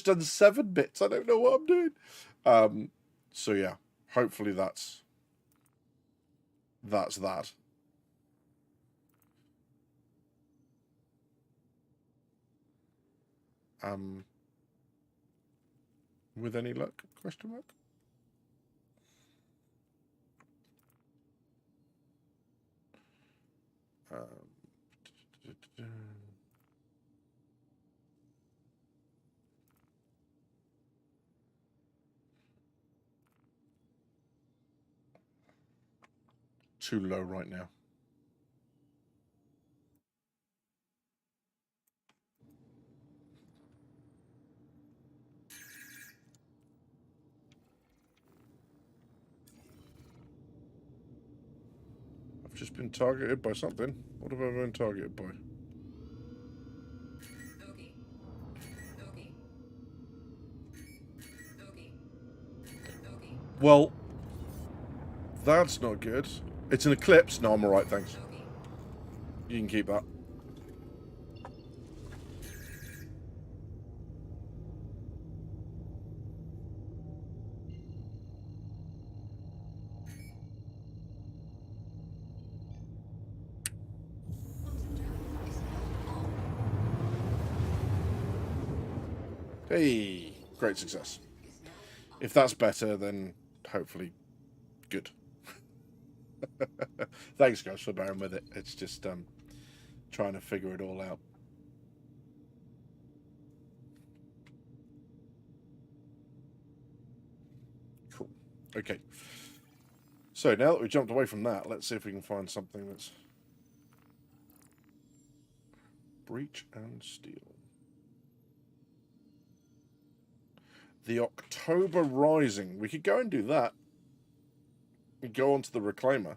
done 7 bits. I don't know what I'm doing. So yeah, hopefully that's that. With any luck? Question mark. Too low right now. I've just been targeted by something. What have I been targeted by? Bogey. Bogey. Bogey. Bogey. Well, that's not good. It's an eclipse. No, I'm alright, thanks. Bogey. You can keep that. Hey, great success. If that's better, then hopefully good. Thanks, guys, for bearing with it. It's just trying to figure it all out. Cool. Okay. So now that we've jumped away from that, let's see if we can find something that's breach and steal. The October Rising. We could go and do that. We go on to the Reclaimer.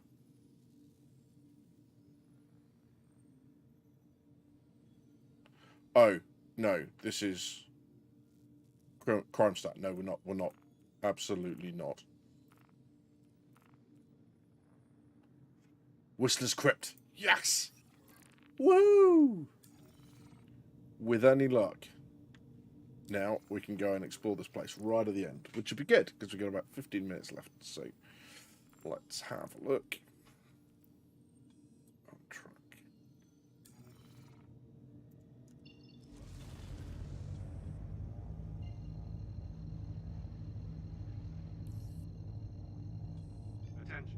Oh, no. This is Crime Stat. No, we're not. We're not. Absolutely not. Whistler's Crypt. Yes! Woo! With any luck. Now we can go and explore this place right at the end, which would be good because we've got about 15 minutes left. So let's have a look. On track. Attention.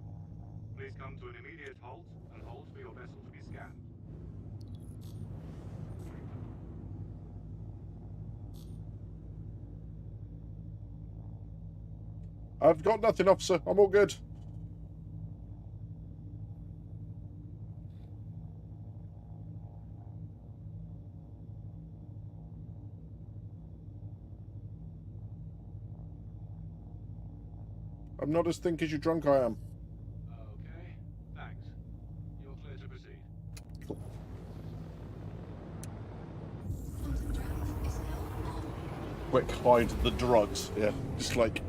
Please come to an immediate halt and hold for your vessel to be scanned. I've got nothing, officer. I'm all good. I'm not as think as you drunk I am. Okay, thanks. You're clear to proceed. Cool. Quantum drive is now on. Quick, hide the drugs. Yeah, just like...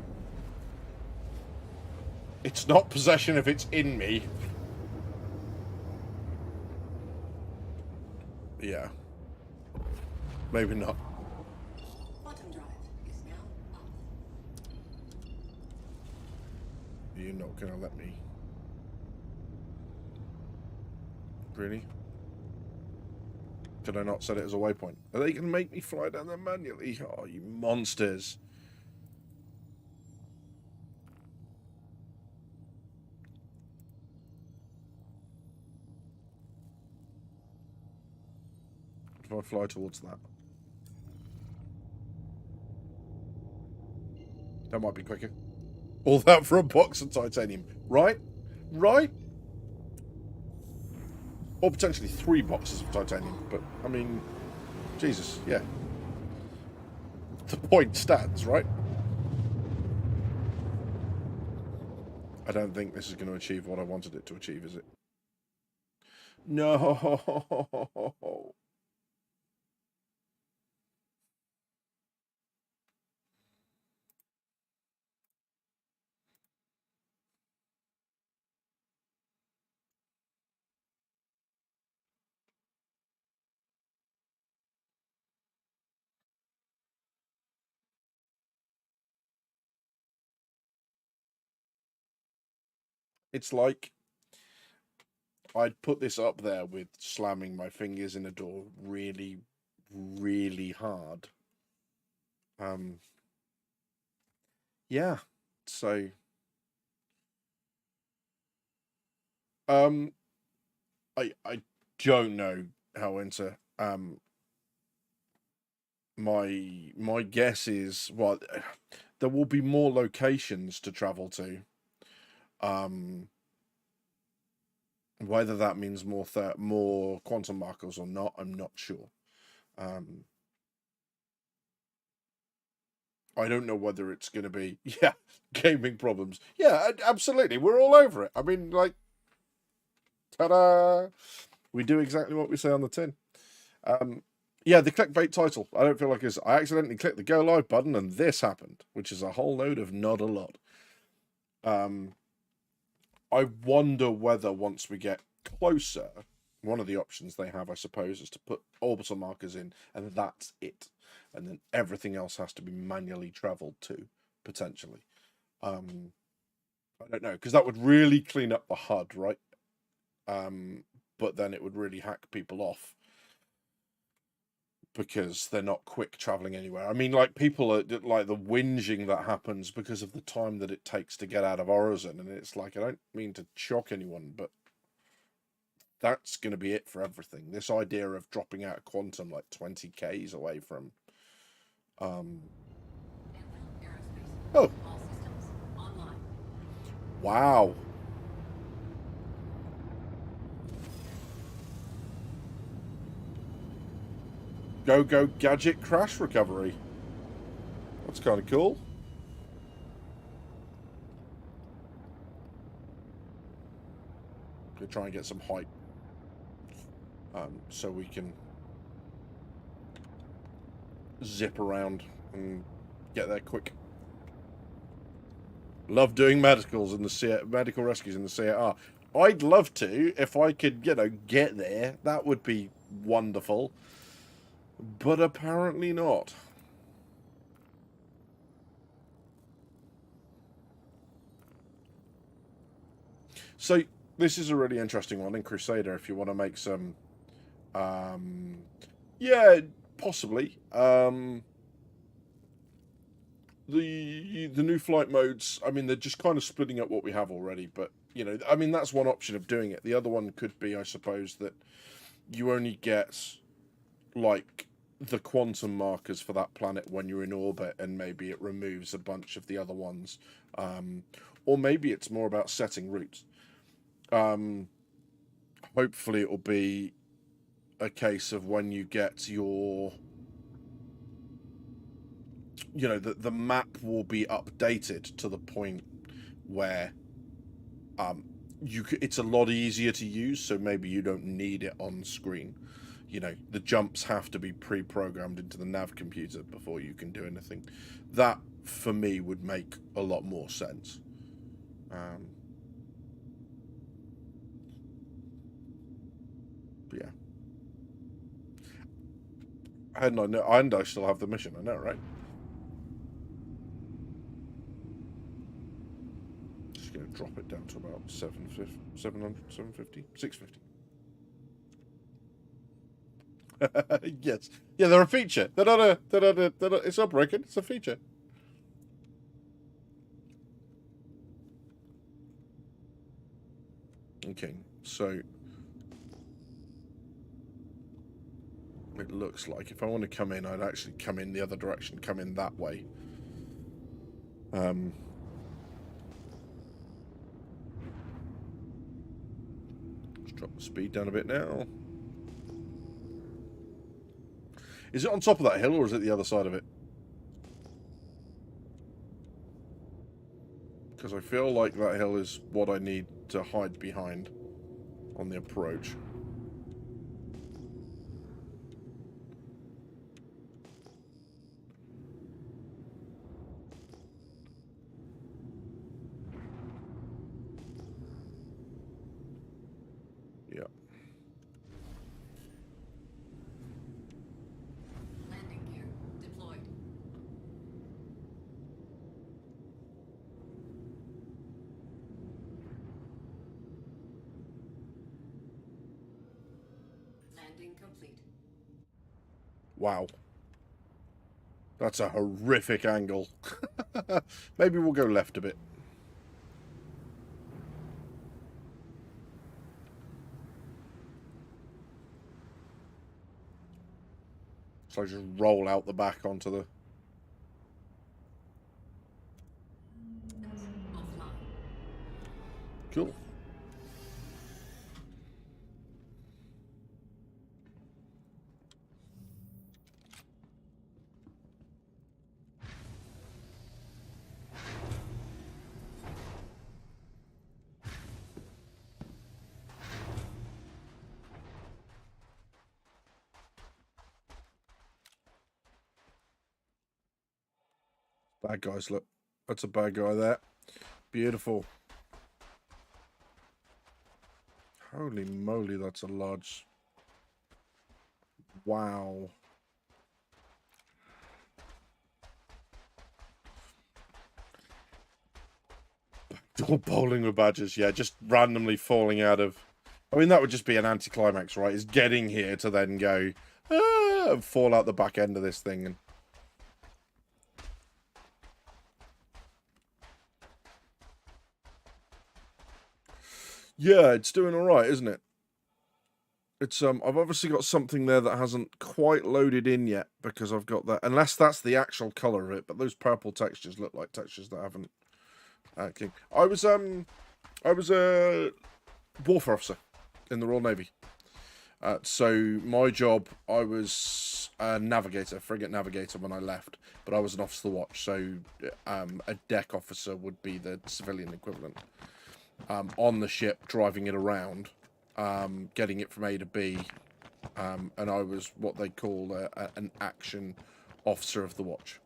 It's not possession if it's in me. Yeah. Maybe not. Quantum drive is now on. You're not gonna let me. Really? Did I not set it as a waypoint? Are they gonna make me fly down there manually? Oh, you monsters. If I fly towards that. That might be quicker. All that for a box of titanium. Right? Right? Or potentially 3 boxes of titanium. But, I mean, Jesus, yeah. The point stands, right? I don't think this is going to achieve what I wanted it to achieve, is it? No. It's like I'd put this up there with slamming my fingers in a door really, really hard. Yeah. So, um, I don't know how into my guess is, well, there will be more locations to travel to. Whether that means more quantum markers or not, I'm not sure. I don't know whether it's going to be, yeah, gaming problems. Yeah, absolutely. We're all over it. I mean, like, ta-da! We do exactly what we say on the tin. Yeah, the clickbait title. I don't feel like it's. I accidentally clicked the go live button and this happened, which is a whole load of not a lot. I wonder whether once we get closer, one of the options they have, I suppose, is to put orbital markers in, and that's it. And then everything else has to be manually traveled to, potentially. I don't know, because that would really clean up the HUD, right? But then it would really hack people off because they're not quick traveling anywhere. I mean, like, people are like the whinging that happens because of the time that it takes to get out of Horizon, and it's like, I don't mean to shock anyone, but that's going to be it for everything. This idea of dropping out of Quantum like 20 Ks away from oh, wow. Go Gadget crash recovery. That's kind of cool. Gonna try and get some height, so we can zip around and get there quick. Love doing medicals in the medical rescues in the CAR. I'd love to if I could, get there. That would be wonderful. But apparently not. So this is a really interesting one in Crusader if you want to make some yeah, possibly. The new flight modes, I mean, they're just kind of splitting up what we have already, but I mean, that's one option of doing it. The other one could be, I suppose, that you only get like the quantum markers for that planet when you're in orbit, and maybe it removes a bunch of the other ones. Or maybe it's more about setting routes. Hopefully it will be a case of when you get your, the map will be updated to the point where it's a lot easier to use, so maybe you don't need it on screen. The jumps have to be pre-programmed into the nav computer before you can do anything. That, for me, would make a lot more sense. Yeah. And I still have the mission, I know, right? Just going to drop it down to about 700, 750, 650. Yes. Yeah, they're a feature. They're not it's not broken. It's a feature. Okay, so It looks like if I want to come in, I'd actually come in the other direction, come in that way. Let's drop the speed down a bit now. Is it on top of that hill or is it the other side of it? Because I feel like that hill is what I need to hide behind on the approach. Yeah. Landing gear deployed. Landing complete. Wow. That's a horrific angle. Maybe we'll go left a bit. So I just roll out the back onto the... Offline. Cool. Bad guys, look. That's a bad guy there. Beautiful. Holy moly, that's a large... Wow. All bowling with badgers, yeah, just randomly falling out of... I mean, that would just be an anticlimax, right? Is getting here to then go, ah, and fall out the back end of this thing. And yeah, it's doing all right, isn't it? It's I've obviously got something there that hasn't quite loaded in yet because I've got that. Unless that's the actual color of it, but those purple textures look like textures that haven't. I was a warfare officer in the Royal Navy. So my job, I was a navigator, frigate navigator when I left, but I was an officer of the watch. So a deck officer would be the civilian equivalent. On the ship, driving it around, getting it from A to B, and I was what they call an action officer of the watch,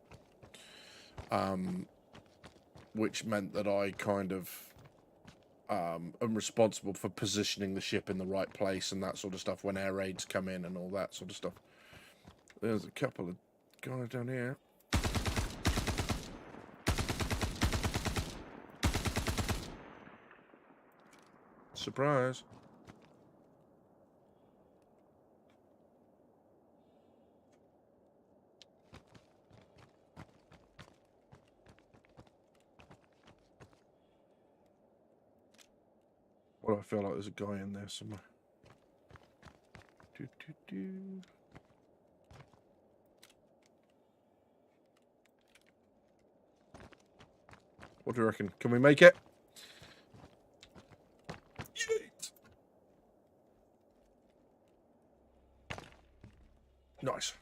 which meant that I kind of am responsible for positioning the ship in the right place and that sort of stuff when air raids come in and all that sort of stuff. There's a couple of guys down here. Surprise. Well, I feel like there's a guy in there somewhere. Do, do, do. What do you reckon? Can we make it? Yeet. Nice.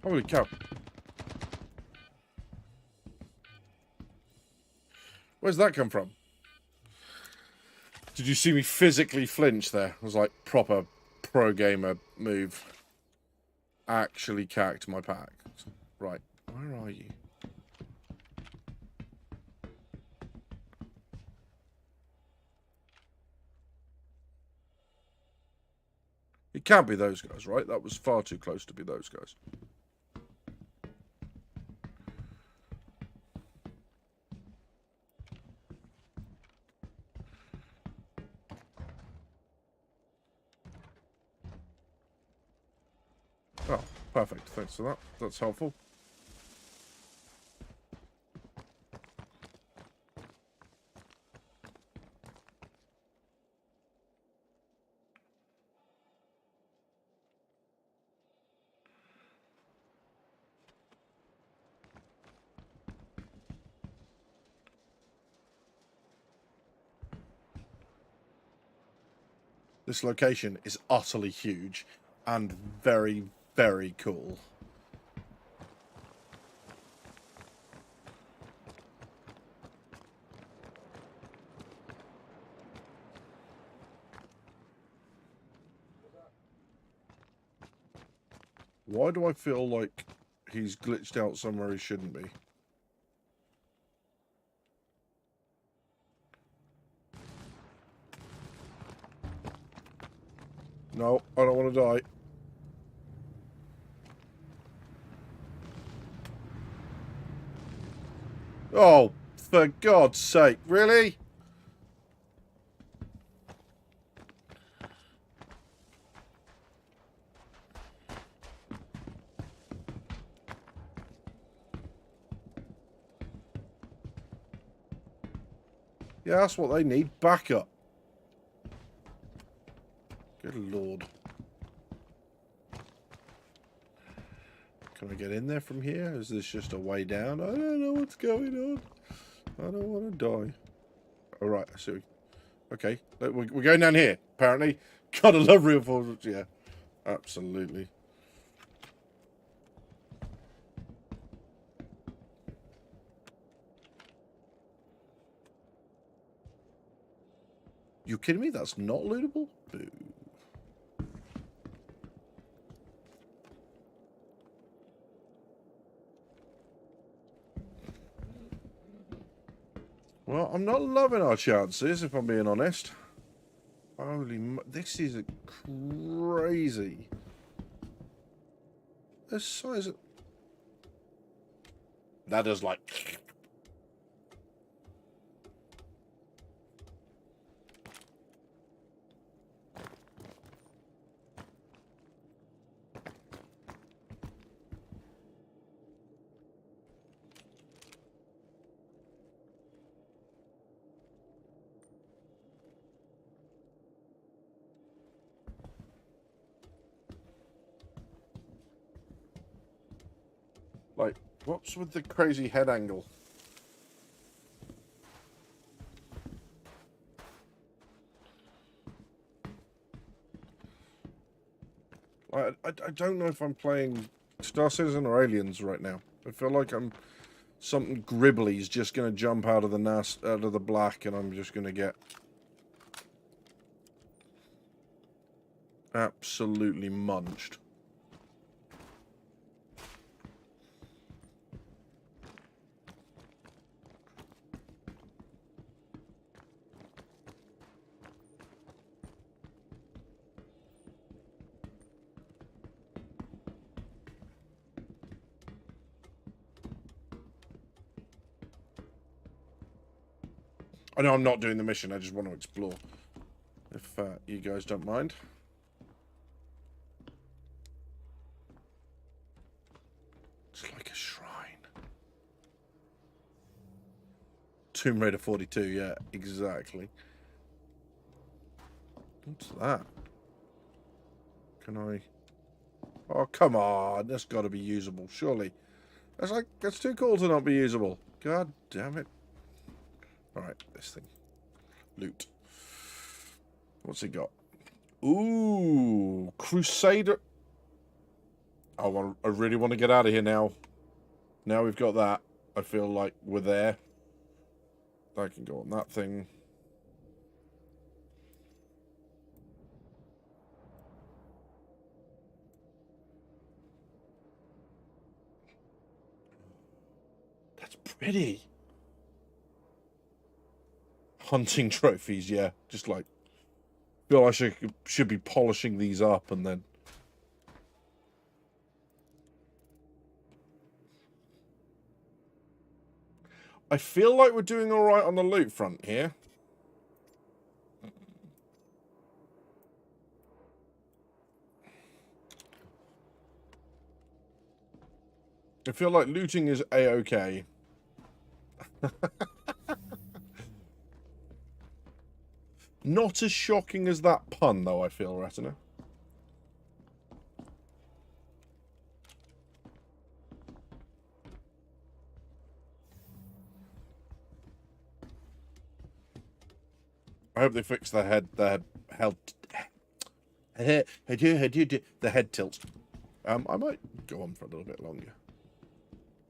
Holy cow. Where's that come from? Did you see me physically flinch there? It was like proper pro gamer move. Actually cacked my pack. Right, where are you? It can't be those guys, right? That was far too close to be those guys. perfect. Thanks for that. That's helpful. This location is utterly huge and very, very cool. Why do I feel like he's glitched out somewhere he shouldn't be? No, I don't want to die. Oh, for God's sake, really? Yeah, that's what they need. Backup. Good Lord. Can I get in there from here? Is this just a way down? I don't know what's going on. I don't want to die. All right, I see. Okay, we're going down here, apparently. Gotta love real forces. Yeah, absolutely. You kidding me? That's not lootable? Boo. Well, I'm not loving our chances, if I'm being honest. Holy, this is crazy. The size of... That is like... Like, what's with the crazy head angle? I don't know if I'm playing Star Citizen or Aliens right now. I feel like I'm something gribbly's just gonna jump out of the black, and I'm just gonna get absolutely munched. I know I'm not doing the mission, I just want to explore. If you guys don't mind. It's like a shrine. Tomb Raider 42, yeah, exactly. What's that? Can I... Oh, come on. That's got to be usable, surely. That's too cool to not be usable. God damn it. Alright, this thing. Loot. What's he got? Ooh, Crusader. I really want to get out of here now. Now we've got that. I feel like we're there. I can go on that thing. That's pretty. Hunting trophies, yeah. Just like, feel I should be polishing these up and then. I feel like we're doing all right on the loot front here. I feel like looting is a-okay. Not as shocking as that pun, though, I feel, Retina. I hope they fix the head tilt. I might go on for a little bit longer,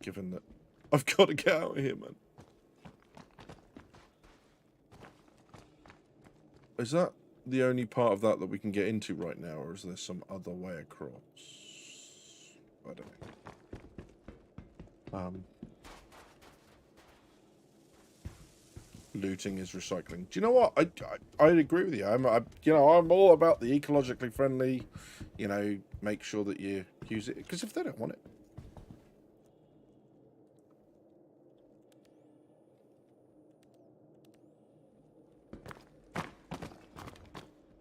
given that I've got to get out of here, man. Is that the only part of that we can get into right now, or is there some other way across? I don't know. Looting is recycling. Do you know what? I agree with you. I'm all about the ecologically friendly. You know, make sure that you use it, because if they don't want it.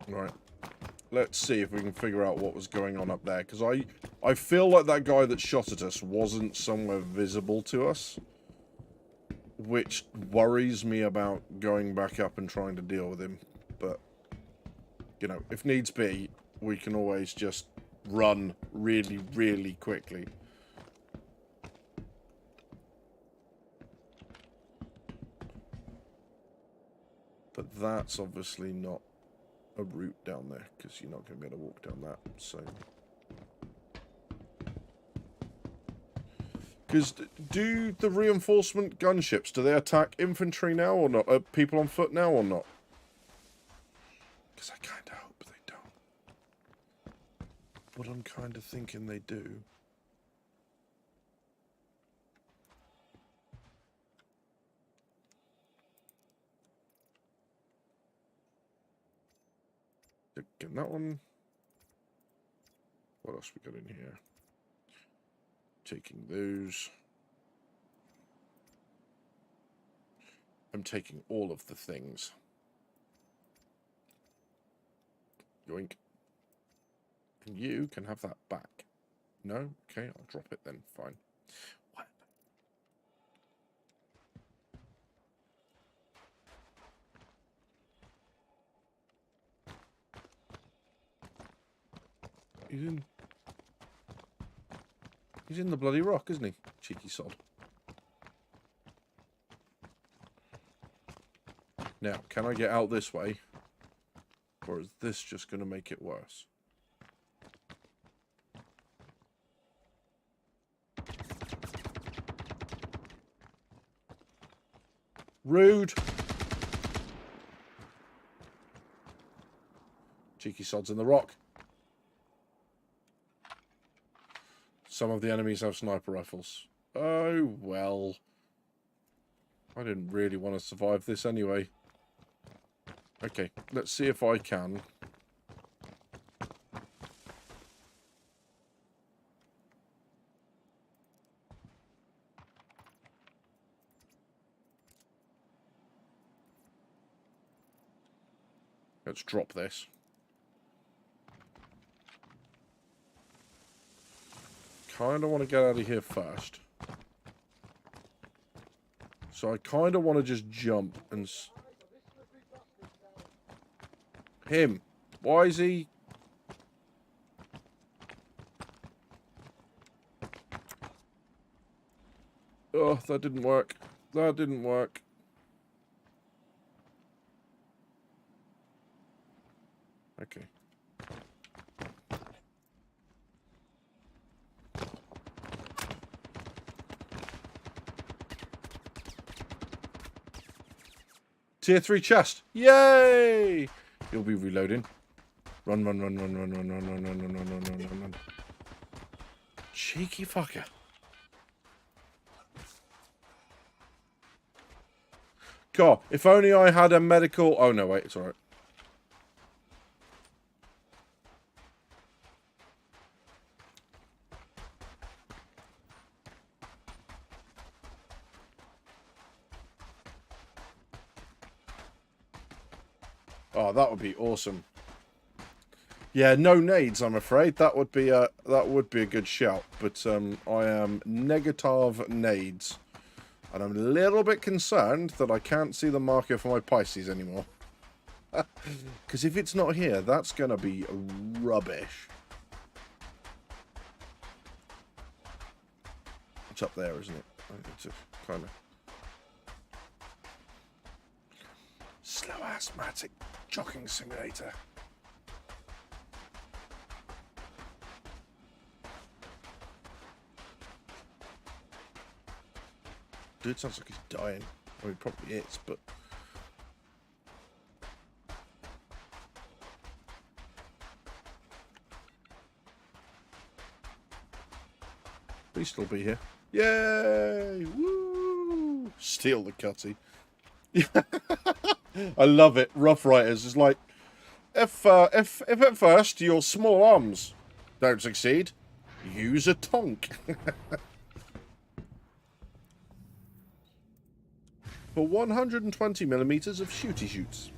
Right. Let's see if we can figure out what was going on up there, because I feel like that guy that shot at us wasn't somewhere visible to us, which worries me about going back up and trying to deal with him. But, you know, if needs be, we can always just run really, really quickly. But that's obviously not a route down there, because you're not going to be able to walk down that, so... Because do the reinforcement gunships, do they attack infantry now or not? People on foot now or not? Because I kind of hope they don't. But I'm kind of thinking they do. Again, that one. What else we got in here? Taking those. I'm taking all of the things. Yoink. And you can have that back. No? Okay, I'll drop it then. Fine. What? He's in the bloody rock, isn't he? Cheeky sod. Now, can I get out this way? Or is this just going to make it worse? Rude! Cheeky sod's in the rock. Some of the enemies have sniper rifles. Oh, well. I didn't really want to survive this anyway. Okay, let's see if I can. Let's drop this. Kind of want to get out of here first. So I kind of want to just jump and... Him. Why is he... Oh, that didn't work. That didn't work. Okay. Tier 3 chest. Yay! You'll be reloading. Run, run, run, run, run, run, run, run, run, run, run, run, run, run. Cheeky fucker. God, if only I had a medical... Oh, no, wait, it's alright. Oh, that would be awesome. Yeah, no nades, I'm afraid. That would be a good shout. But I am negative nades. And I'm a little bit concerned that I can't see the marker for my Pisces anymore. Because if it's not here, that's going to be rubbish. It's up there, isn't it? It's a kind of slow asthmatic jogging simulator. Dude sounds like he's dying. Well, he probably is, but please still be here. Yay! Woo! Steal the cutty. I love it. Rough Riders is like, if at first your small arms don't succeed, use a tonk. For 120 millimeters of shooty shoots.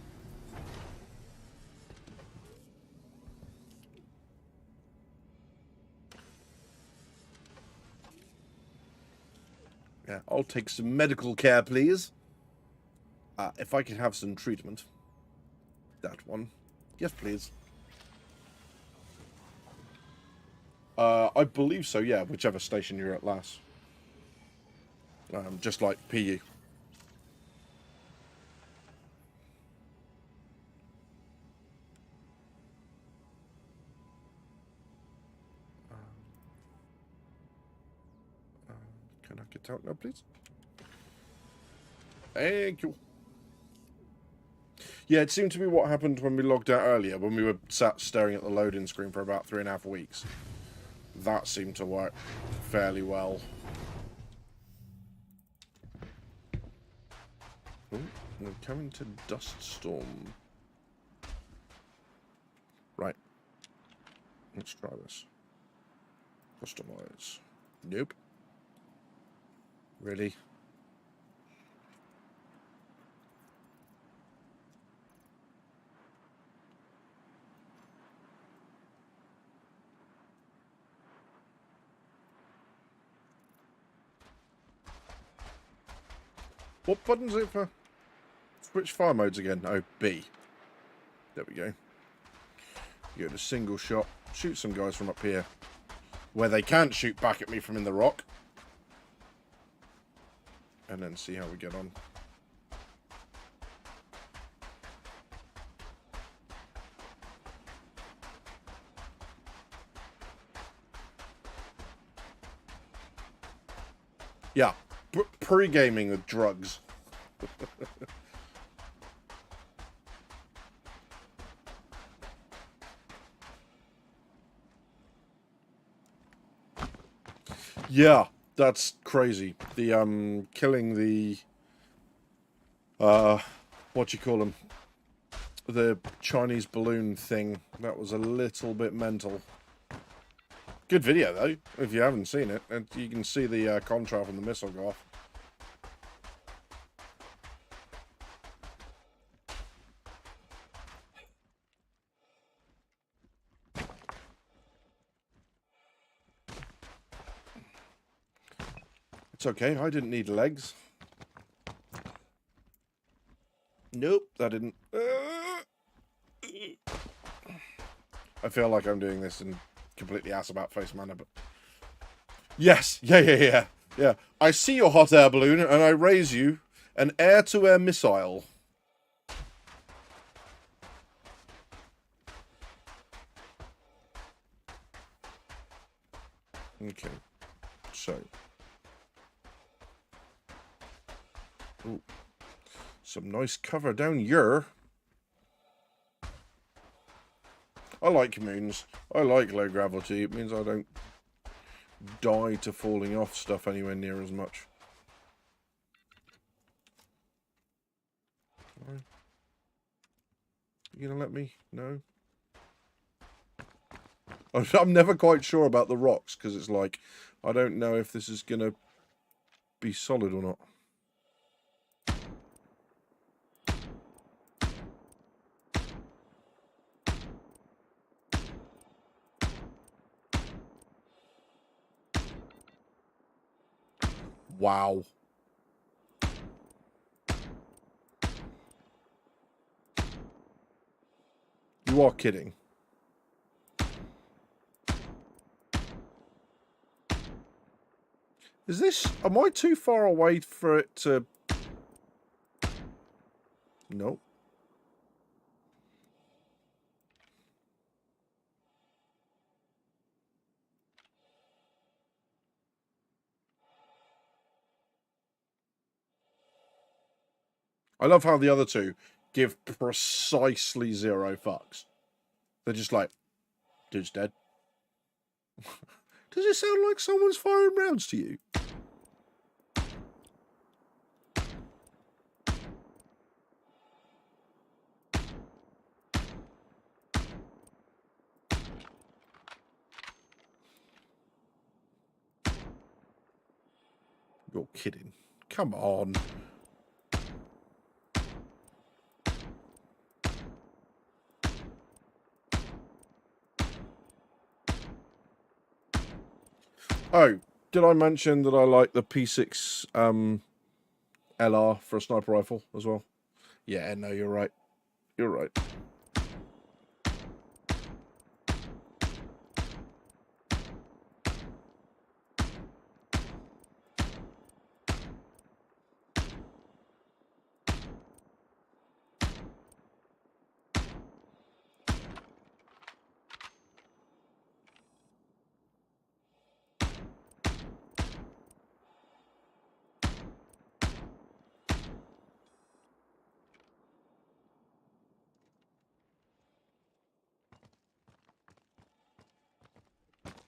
Yeah, I'll take some medical care, please. If I could have some treatment. That one. Yes, please. I believe so, yeah, whichever station you're at last. Just like PU. Can I get out now, please? Thank you. Yeah, it seemed to be what happened when we logged out earlier, when we were sat staring at the loading screen for about 3.5 weeks. That seemed to work fairly well. Oh, we're coming to Dust Storm. Right. Let's try this. Customize. Nope. Really? What button's it for? Switch fire modes again. Oh, B. There we go. You go to single shot. Shoot some guys from up here. Where they can't shoot back at me from in the rock. And then see how we get on. Yeah, pre-gaming with drugs. Yeah, that's crazy. The killing the what you call them? The Chinese balloon thing. That was a little bit mental. Good video though, if you haven't seen it, and you can see the contrail from the missile go off. It's okay, I didn't need legs. Nope, that didn't. I feel like I'm doing this in completely ass-about-face manner, but... Yes, yeah. I see your hot air balloon, and I raise you an air-to-air missile. Okay, so... Ooh. Some nice cover down here. I like moons. I like low gravity. It means I don't die to falling off stuff anywhere near as much. You gonna let me? No? I'm never quite sure about the rocks, because it's like, I don't know if this is gonna be solid or not. Wow. You are kidding. Is this... Am I too far away for it to... Nope. I love how the other two give precisely 0 fucks. They're just like, dude's dead. Does it sound like someone's firing rounds to you? You're kidding. Come on. Oh, did I mention that I like the P6 LR for a sniper rifle as well? Yeah, no, you're right. You're right.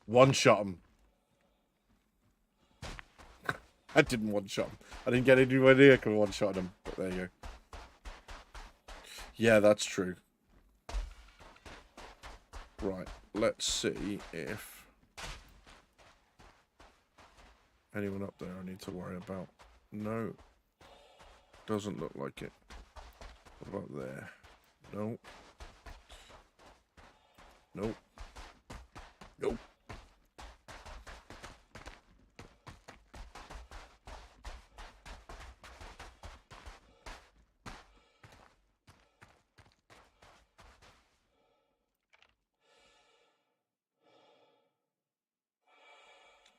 One-shot him. I didn't one-shot him. I didn't get anywhere near one-shot him. But there you go. Yeah, that's true. Right, let's see if anyone up there I need to worry about. No. Doesn't look like it. What about there? Nope. Nope. Nope.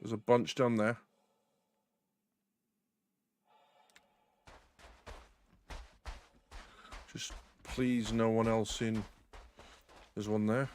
There's a bunch down there. Just please no one else in. There's one there.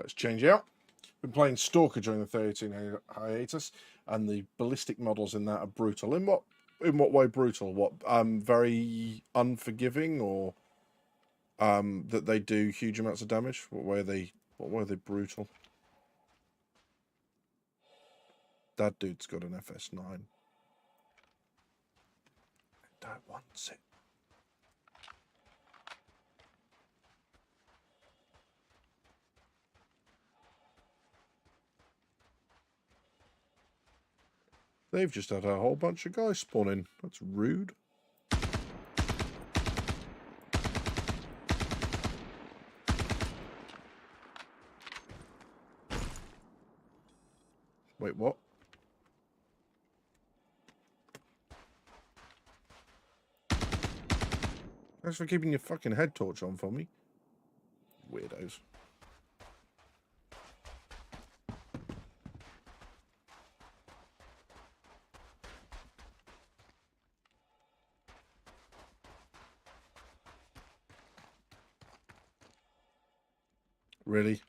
Let's change it out. Been playing Stalker during the 13 hiatus, and the ballistic models in that are brutal. In what way brutal? What very unforgiving, or that they do huge amounts of damage? What way are they brutal? That dude's got an FS9. I don't want it. They've just had a whole bunch of guys spawn in. That's rude. Wait, what? Thanks for keeping your fucking head torch on for me. Weirdos. Really?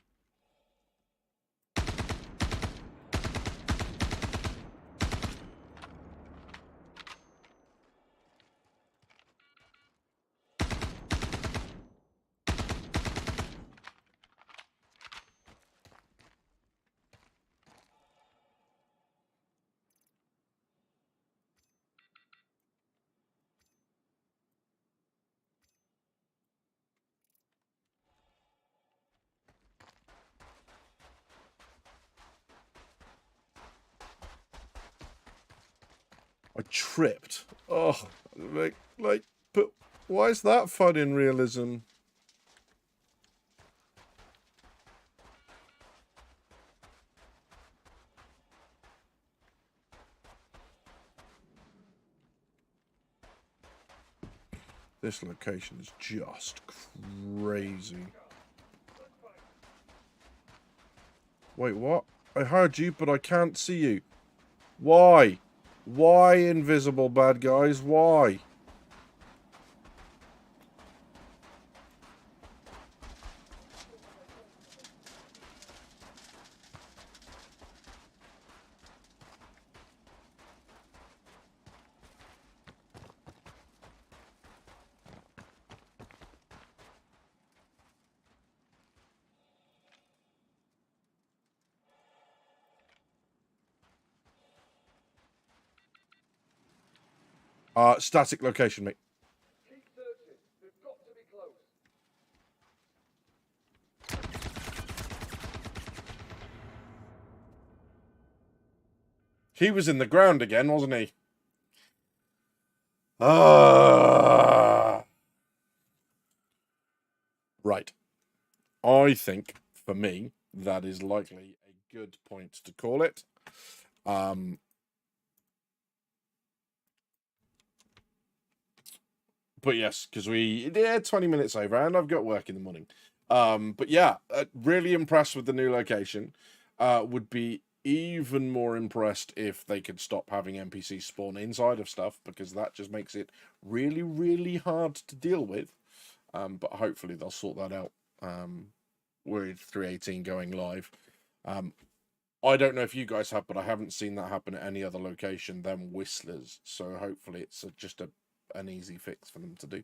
I tripped. Oh, but why is that fun in realism? This location is just crazy. Wait, what? I heard you, but I can't see you. Why? Why, invisible bad guys? Why? Static location, mate. He was in the ground again, wasn't he? Right. I think, for me, that is likely a good point to call it. But yes, because we 20 minutes over, and I've got work in the morning. But yeah, really impressed with the new location. Would be even more impressed if they could stop having NPCs spawn inside of stuff, because that just makes it really, really hard to deal with. But hopefully they'll sort that out with 3.18 going live. I don't know if you guys have, but I haven't seen that happen at any other location than Whistler's. So hopefully it's just an easy fix for them to do.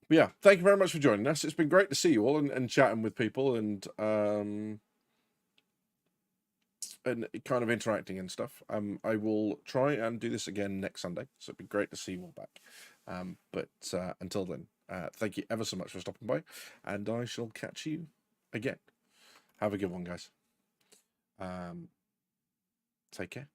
But yeah, thank you very much for joining us. It's been great to see you all and chatting with people and kind of interacting and stuff. I will try and do this again next Sunday, so it'd be great to see you all back. But until then, thank you ever so much for stopping by, and I shall catch you again. Have a good one, guys. Take care.